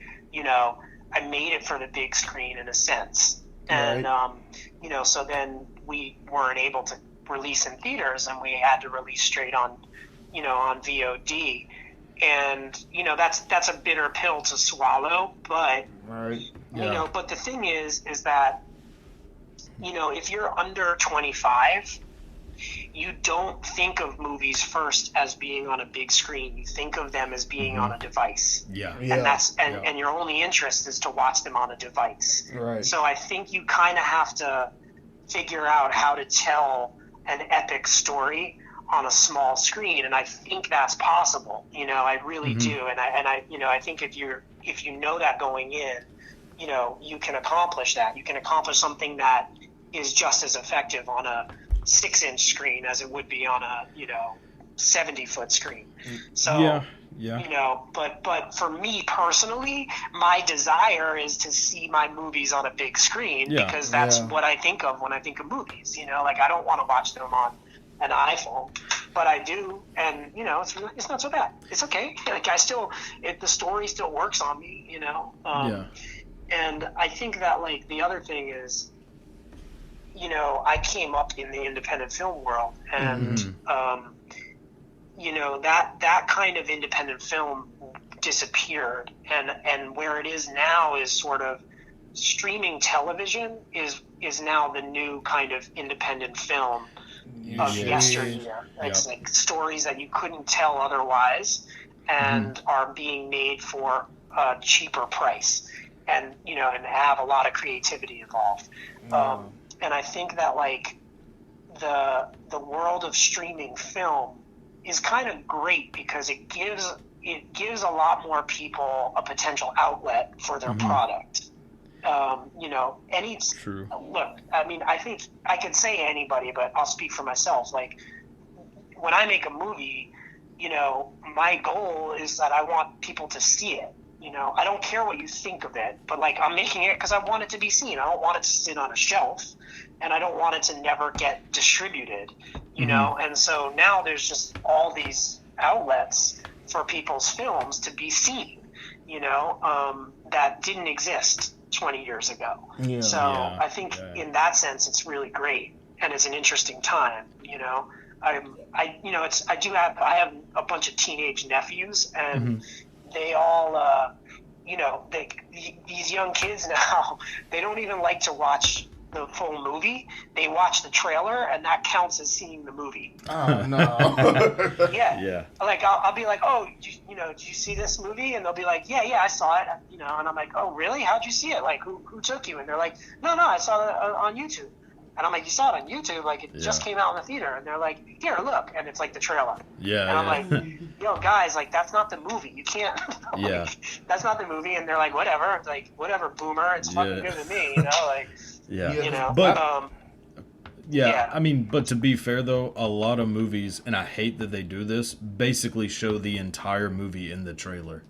I made it for the big screen in a sense. And, so then we weren't able to release in theaters, and we had to release straight on, on VOD. And, that's a bitter pill to swallow, but, but the thing is that, if you're under 25, you don't think of movies first as being on a big screen. You think of them as being on a device. And your only interest is to watch them on a device. Right. So I think you kind of have to figure out how to tell an epic story on a small screen, and I think that's possible. I really do, and I think if you know that going in, you can accomplish that. You can accomplish something that is just as effective on a 6-inch screen as it would be on a 70-foot screen. So but for me personally, my desire is to see my movies on a big screen, because that's what I think of when I think of movies. Like, I don't want to watch them on an iPhone, but I do, and it's not so bad. It's okay. Like, the story still works on me. And I think that, like, the other thing is, I came up in the independent film world, and that kind of independent film disappeared, and where it is now is sort of streaming television is now the new kind of independent film of yesteryear. It's like stories that you couldn't tell otherwise, and are being made for a cheaper price, and and have a lot of creativity involved. And I think that, like, the world of streaming film is kind of great, because it gives a lot more people a potential outlet for their product. True. Look, I mean, I think I could say anybody, but I'll speak for myself. Like, when I make a movie, my goal is that I want people to see it. I don't care what you think of it, but, like, I'm making it because I want it to be seen. I don't want it to sit on a shelf, and I don't want it to never get distributed, And so now there's just all these outlets for people's films to be seen, that didn't exist 20 years ago. I think in that sense, it's really great, and it's an interesting time. I have a bunch of teenage nephews, and they all, these young kids now, they don't even like to watch the full movie. They watch the trailer, and that counts as seeing the movie. Oh, no. Yeah. Like, I'll be like, oh, did you see this movie? And they'll be like, yeah, I saw it. And I'm like, oh, really? How'd you see it? Like, who took you? And they're like, no, I saw it on YouTube. And I'm like, you saw it on YouTube, like it just came out in the theater. And they're like, here, look, and it's like the trailer. Yeah. And I'm like, yo, guys, like that's not the movie. You can't. That's not the movie. And they're like, whatever. It's like, whatever, boomer. It's fucking good to me, you know, like. You know, but I mean, but to be fair though, a lot of movies, and I hate that they do this, basically show the entire movie in the trailer.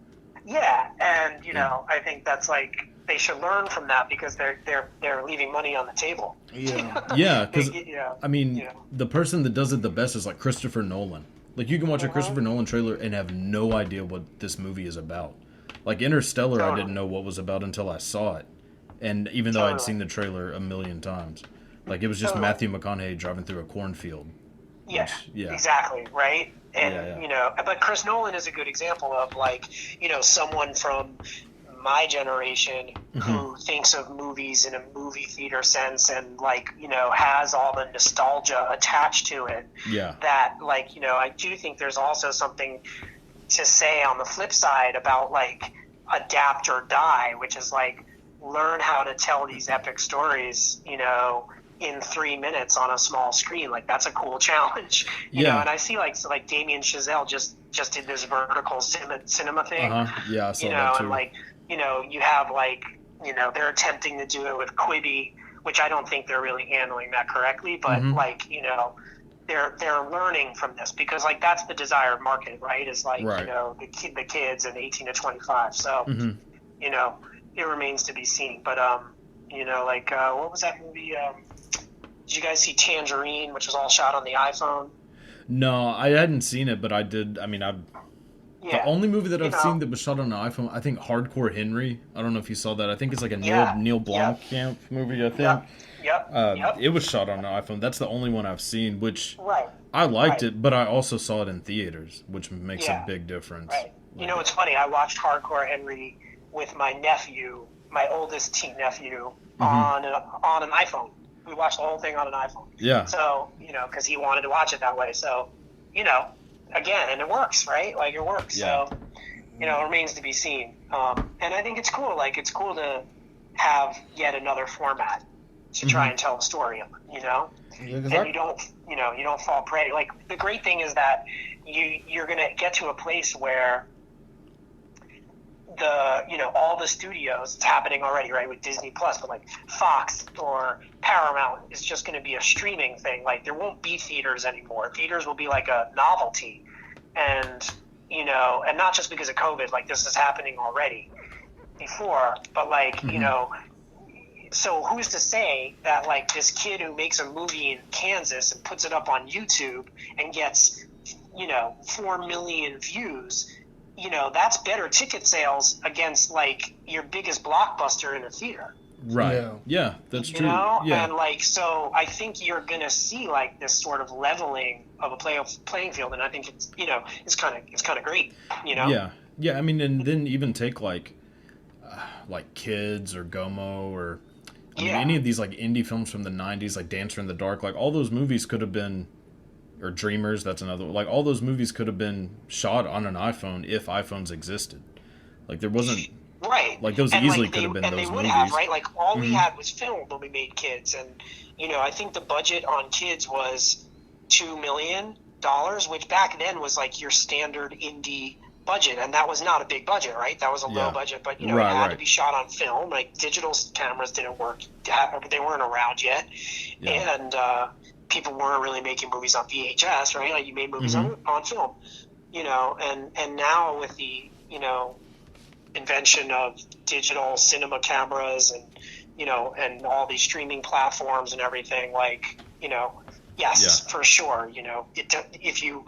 Yeah, and you know, I think that's like they should learn from that because they're leaving money on the table. Yeah, because I mean, the person that does it the best is like Christopher Nolan. Like you can watch a Christopher Nolan trailer and have no idea what this movie is about. Like Interstellar, I didn't know what was about until I saw it, and even though I'd seen the trailer a million times, like it was just Matthew McConaughey driving through a cornfield. Yeah, exactly, right? And, you know, but Chris Nolan is a good example of, like, you know, someone from my generation who thinks of movies in a movie theater sense and, like, you know, has all the nostalgia attached to it. Yeah. That, like, you know, I do think there's also something to say on the flip side about, like, adapt or die, which is, like, learn how to tell these epic stories, you know, in 3 minutes on a small screen. Like that's a cool challenge, you know. And I see like Damien Chazelle just did this vertical cinema thing. Yeah, I saw you know, that too. And like, you know, you have like, you know, they're attempting to do it with Quibi, which I don't think they're really handling that correctly. But like, you know, they're learning from this because like that's the desired market, right? Is like you know the kids and 18 to 25. So you know, it remains to be seen. But you know, like what was that movie? Did you guys see Tangerine, which was all shot on the iPhone? No, I hadn't seen it, but I did. I mean, the only movie that I've seen that was shot on an iPhone, I think Hardcore Henry. I don't know if you saw that. I think it's like a Neil Blomkamp movie, I think. It was shot on an iPhone. That's the only one I've seen, which I liked it, but I also saw it in theaters, which makes a big difference. Right. You know, it's funny. I watched Hardcore Henry with my nephew, my oldest teen nephew, on an iPhone. We watched the whole thing on an iPhone. Yeah. So, you know, because he wanted to watch it that way. So, you know, again, and it works, right? Like, it works. Yeah. So, you know, it remains to be seen. And I think it's cool. Like, it's cool to have yet another format to try and tell a story, you know? Yeah, and you don't fall prey. Like, the great thing is that you're going to get to a place where all the studios, it's happening already, right, with Disney Plus, but like Fox or Paramount is just going to be a streaming thing. Like there won't be theaters anymore. Theaters will be like a novelty. And, you know, and not just because of COVID, like this is happening already before, but like, you know, so who's to say that like this kid who makes a movie in Kansas and puts it up on YouTube and gets, you know, 4 million views, you know, that's better ticket sales against like your biggest blockbuster in a theater. Right. Yeah, that's true. You know? Yeah. And like, so I think you're going to see like this sort of leveling of a playing field. And I think it's, you know, it's kind of great, you know? Yeah. Yeah. I mean, and then even take like Kids or Gomo or I mean, any of these like indie films from the 90s, like Dancer in the Dark, like all those movies could have been, or Dreamers, that's another, like all those movies could have been shot on an iPhone if iPhones existed. Like there wasn't, like those and easily like could have been those movies. And they would have, right? Like all we had was film when we made Kids. And, you know, I think the budget on Kids was $2 million, which back then was like your standard indie budget. And that was not a big budget, right? That was a low budget, but, you know, it had to be shot on film. Like digital cameras didn't work, they weren't around yet. And, people weren't really making movies on VHS, right? Like you made movies on film, you know, and now with the, you know, invention of digital cinema cameras and, you know, and all these streaming platforms and everything, like, you know, for sure, you know, if you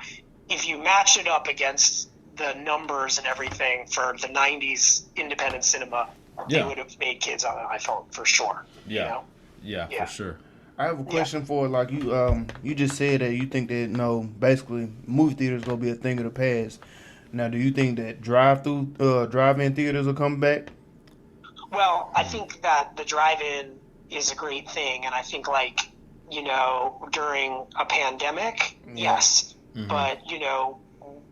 match it up against the numbers and everything for the 90s independent cinema, they would have made Kids on an iPhone for sure. Yeah. You know? Yeah, for sure. I have a question for like you. You just said that you think that basically movie theaters gonna be a thing of the past. Now, do you think that drive-in theaters will come back? Well, I think that the drive-in is a great thing, and I think like, you know, during a pandemic, yes, but you know,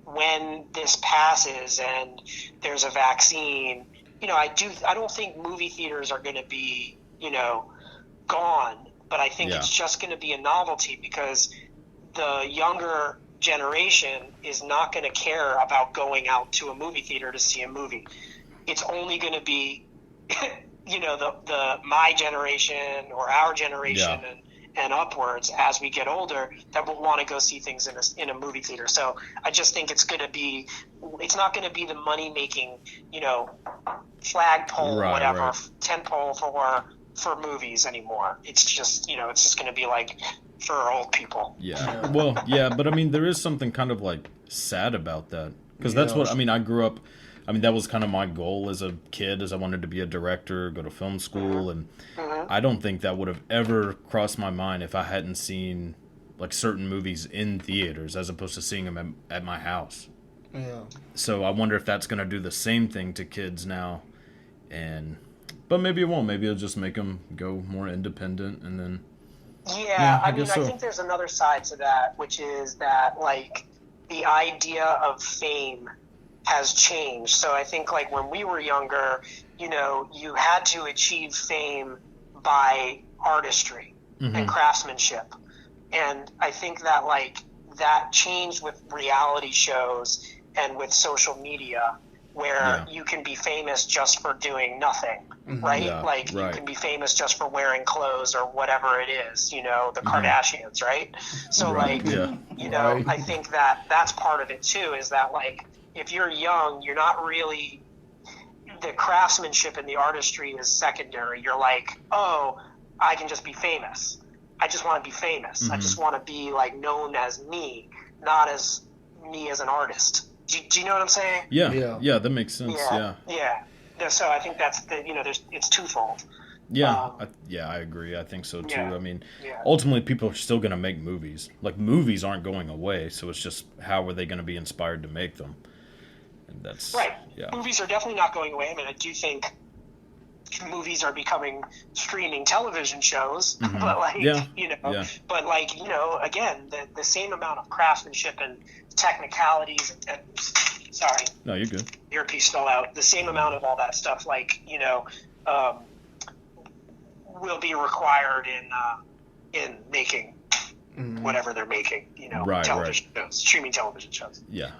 when this passes and there's a vaccine, you know, I don't think movie theaters are going to be, you know, gone. but I think it's just going to be a novelty because the younger generation is not going to care about going out to a movie theater to see a movie. It's only going to be, the my generation or our generation and upwards as we get older that will want to go see things in a movie theater. So I just think it's not going to be the money making, flagpole, tentpole for movies anymore. It's just, it's just going to be like for old people. Yeah. Well, yeah, but I mean, there is something kind of like sad about that because that's what, I mean, I grew up, that was kind of my goal as a kid, as I wanted to be a director, go to film school, and I don't think that would have ever crossed my mind if I hadn't seen like certain movies in theaters as opposed to seeing them at my house. Yeah. So I wonder if that's going to do the same thing to kids now, but maybe it won't. Maybe it'll just make them go more independent, and then. Yeah, I think there's another side to that, which is that like the idea of fame has changed. So I think like when we were younger, you had to achieve fame by artistry and craftsmanship. And I think that like that changed with reality shows and with social media where you can be famous just for doing nothing, right? You can be famous just for wearing clothes or whatever it is, the Kardashians, right? So I think that that's part of it too, is that like, if you're young, you're not really, the craftsmanship and the artistry is secondary. You're like, oh, I can just be famous. I just want to be famous. I just want to be like known as me, not as me as an artist. Do you know what I'm saying? Yeah, that makes sense. Yeah. So I think that's it's twofold. Yeah, I agree. I think so too. I mean, ultimately, people are still going to make movies. Like movies aren't going away, so it's just how are they going to be inspired to make them? And that's right. Yeah. Movies are definitely not going away. I mean, I do think movies are becoming streaming television shows, but like but like again, the same amount of craftsmanship and technicalities and sorry, no, you're good. Earpiece fell out. The same amount of all that stuff, like will be required in making whatever they're making. Television shows, streaming television shows. Yeah.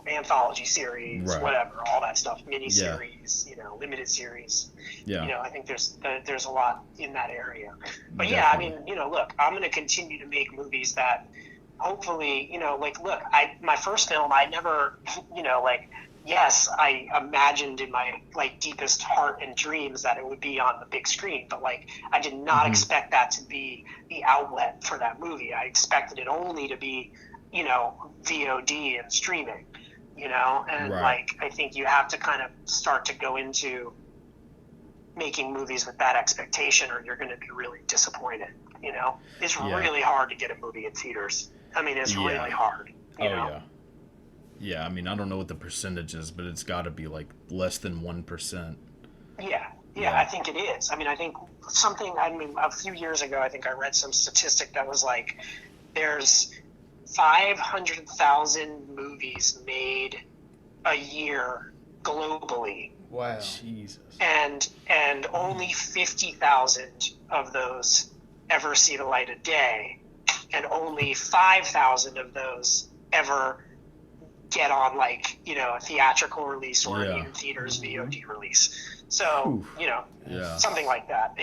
Anthology series, whatever, all that stuff, mini-series, limited series. I think there's a lot in that area. But definitely. Look, I'm going to continue to make movies that hopefully, my first film, I never, yes, I imagined in my deepest heart and dreams that it would be on the big screen, but I did not expect that to be the outlet for that movie. I expected it only to be VOD and streaming, and I think you have to kind of start to go into making movies with that expectation or you're going to be really disappointed. It's really hard to get a movie in theaters. I mean, it's really hard. Yeah, I mean, I don't know what the percentage is, but it's got to be less than 1%. Yeah, I think it is. I mean, I think a few years ago, I think I read some statistic that was there's 500,000 movies made a year globally. Wow. Jesus. And only 50,000 of those ever see the light of day, and only 5,000 of those ever get on a theatrical release or in theaters VOD release. So something like that.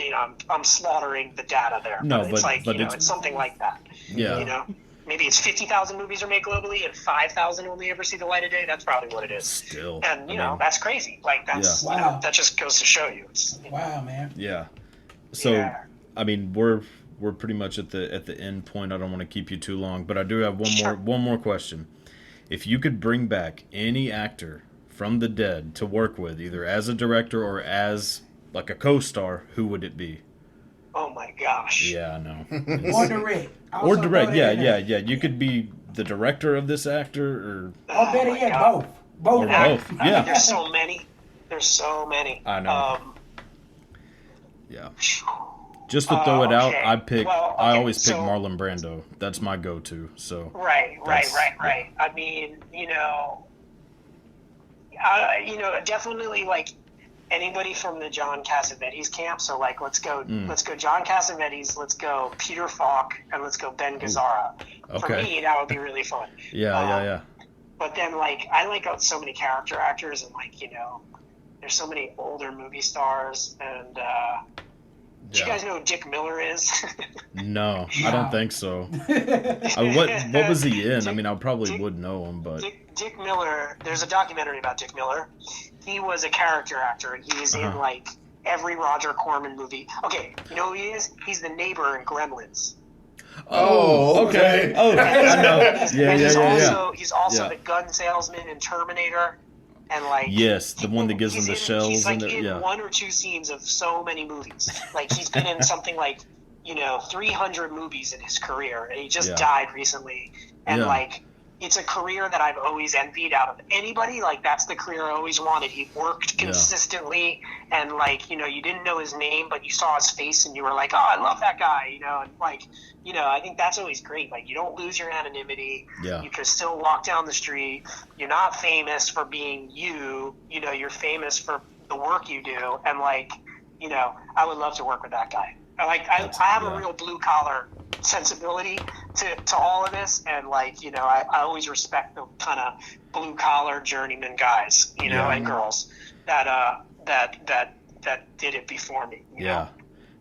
I'm slaughtering the data there. No, but it's something like that. Yeah. Maybe it's 50,000 movies are made globally and 5,000 only ever see the light of day. That's probably what it is. Still, and that's crazy. That's that just goes to show you. Wow, man. Yeah. So I mean, we're pretty much at the end point. I don't want to keep you too long, but I do have one more question. If you could bring back any actor from the dead to work with, either as a director or as a co-star, who would it be? Oh my gosh. Yeah, I know. Or direct. Or direct, yeah. You could be the director of this actor, or better yet, both. Both. Yeah. There's so many. I know. Yeah. Just to throw it out, I always pick Marlon Brando. That's my go-to. So. Right. I mean, definitely anybody from the John Cassavetes camp. So like, let's go John Cassavetes, let's go Peter Falk, and let's go Ben Gazzara. Okay. For me, that would be really fun. Yeah. But then like, I like so many character actors, and like, there's so many older movie stars, and do you guys know who Dick Miller is? No, I don't think so. What was he in? I mean, I probably would know him, but Dick Miller. There's a documentary about Dick Miller. He was a character actor, and he's in like every Roger Corman movie. Okay, you know who he is? He's the neighbor in Gremlins. Oh, okay. Oh, I know. He's also the gun salesman in Terminator. And like, yes, the one that gives him the shells. He's like and in one or two scenes of so many movies. Like he's been in something like 300 movies in his career, and he just died recently. And like, it's a career that I've always envied out of anybody. Like that's the career I always wanted. He worked consistently, and like you didn't know his name, but you saw his face, and you were like, oh, I love that guy. And like I think that's always great. Like you don't lose your anonymity. Yeah. You can still walk down the street. You're not famous for being you. You're famous for the work you do. And like, I would love to work with that guy. Like I have a real blue collar sensibility to all of this, and like I always respect the kind of blue collar journeyman guys, and girls that did it before me. You know?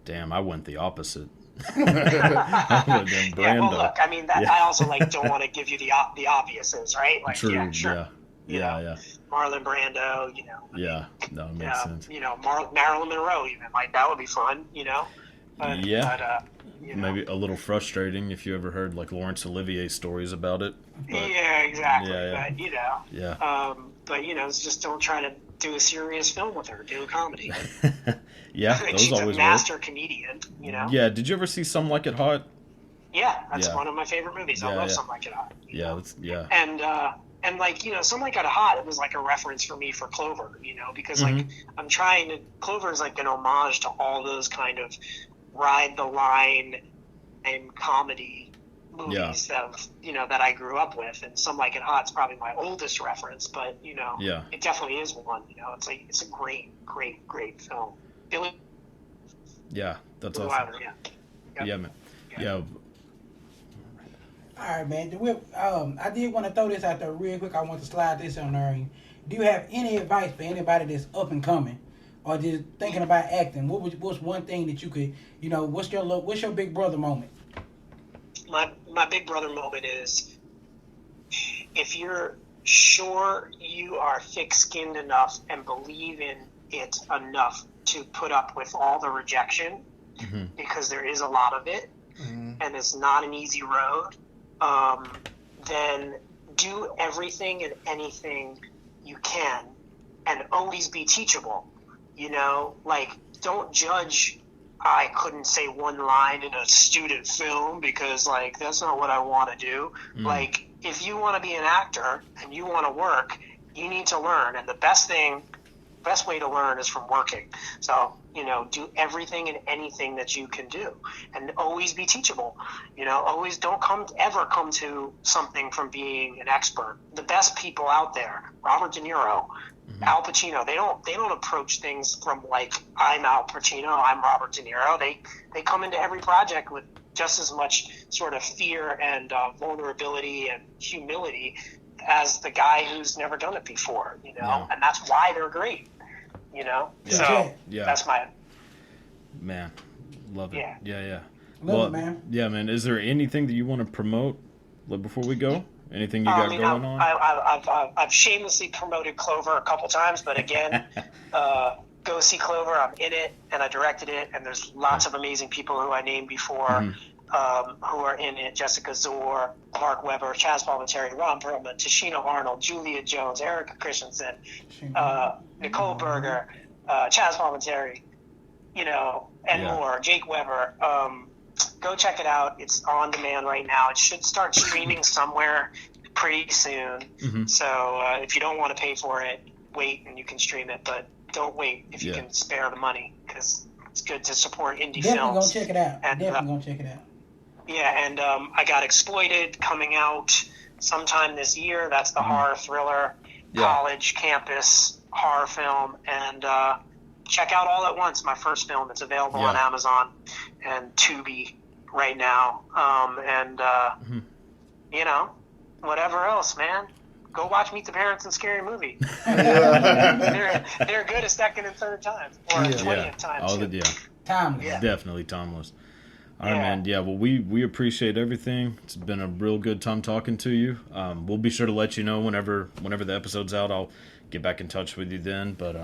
Damn, I went the opposite. I would have been Brando. Well, look, I mean I also like don't want to give you the obviouses, right? Like, true. Yeah, sure. Yeah. Marlon Brando, Yeah, no, it makes sense. Marilyn Monroe, even like that would be fun, But, maybe a little frustrating if you ever heard like Laurence Olivier stories about it. But, yeah, exactly. Yeah. But just don't try to do a serious film with her. Do a comedy. Yeah, like, those she's always a master work. comedian. Yeah. Did you ever see Some Like It Hot? Yeah, that's one of my favorite movies. I love Some Like It Hot. And like Some Like It Hot, it was like a reference for me for Clover. Because like I'm trying to. Clover is like an homage to all those kind of ride the line and comedy movies that I grew up with, and Some Like It Hot's probably my oldest reference, but it definitely is one. It's a great film. Billy. Yeah, that's awesome. Wilder, Yeah, man. Yeah. All right, man. I did want to throw this out there real quick. I want to slide this on there. Do you have any advice for anybody that's up and coming, or just thinking about acting? What's one thing that you could, what's your big brother moment? My big brother moment is, if you're sure you are thick-skinned enough and believe in it enough to put up with all the rejection, because there is a lot of it, and it's not an easy road, then do everything and anything you can, and always be teachable. Like, don't judge, I couldn't say one line in a student film because, like, that's not what I want to do. Like, if you want to be an actor and you want to work, you need to learn. And the best way to learn is from working. So, do everything and anything that you can do, and always be teachable. Always don't ever come to something from being an expert. The best people out there, Robert De Niro, Al Pacino, they don't approach things from like, I'm Al Pacino, I'm Robert De Niro. They come into every project with just as much sort of fear and vulnerability and humility as the guy who's never done it before, and that's why they're great, So that's my man. Love it. Yeah. Love it, man. Yeah, man. Is there anything that you want to promote before we go? Anything you got going on? I've shamelessly promoted Clover a couple times, but again, go see Clover. I'm in it, and I directed it, and there's lots of amazing people who I named before who are in it. Jessica Zor, Mark Webber, Chaz Palminteri, Ron Perlman, Tashina Arnold, Julia Jones, Erica Christensen, Nicole Berger, Chaz Palminteri, and more, Jake Weber. Go check it out. It's on demand right now. It should start streaming somewhere pretty soon. So if you don't want to pay for it, wait and you can stream it. But don't wait if you can spare the money, because it's good to support indie films. Definitely gonna check it out. Yeah, and I got Exploited coming out sometime this year. That's the horror thriller, college campus horror film, and check out All at Once, my first film. It's available on Amazon and Tubi right now. You know, whatever else, man. Go watch Meet the Parents and Scary Movie. They're good a second and third time, or a 20th time. Timeless. Definitely timeless. All right, man. Yeah, well, we appreciate everything. It's been a real good time talking to you. We'll be sure to let you know whenever the episode's out. I'll get back in touch with you then. But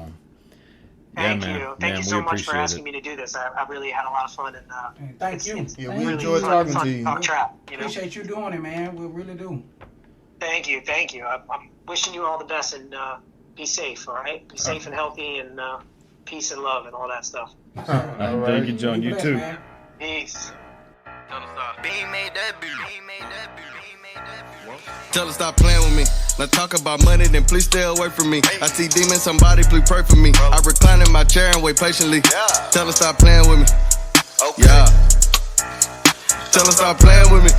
Thank you so much for asking me to do this. I really had a lot of fun, and thank you. We really enjoyed talking to you. Trap, you know? Appreciate you doing it, man. We really do. Thank you. I'm wishing you all the best, and be safe. All right, be safe and healthy, and peace and love and all that stuff. All right. Thank you, John. You too. Man. Peace. Tell her stop playing with me. Let's talk about money, then please stay away from me. I see demons, somebody please pray for me. I recline in my chair and wait patiently. Tell her stop playing with me. Yeah. Tell her stop playing with me.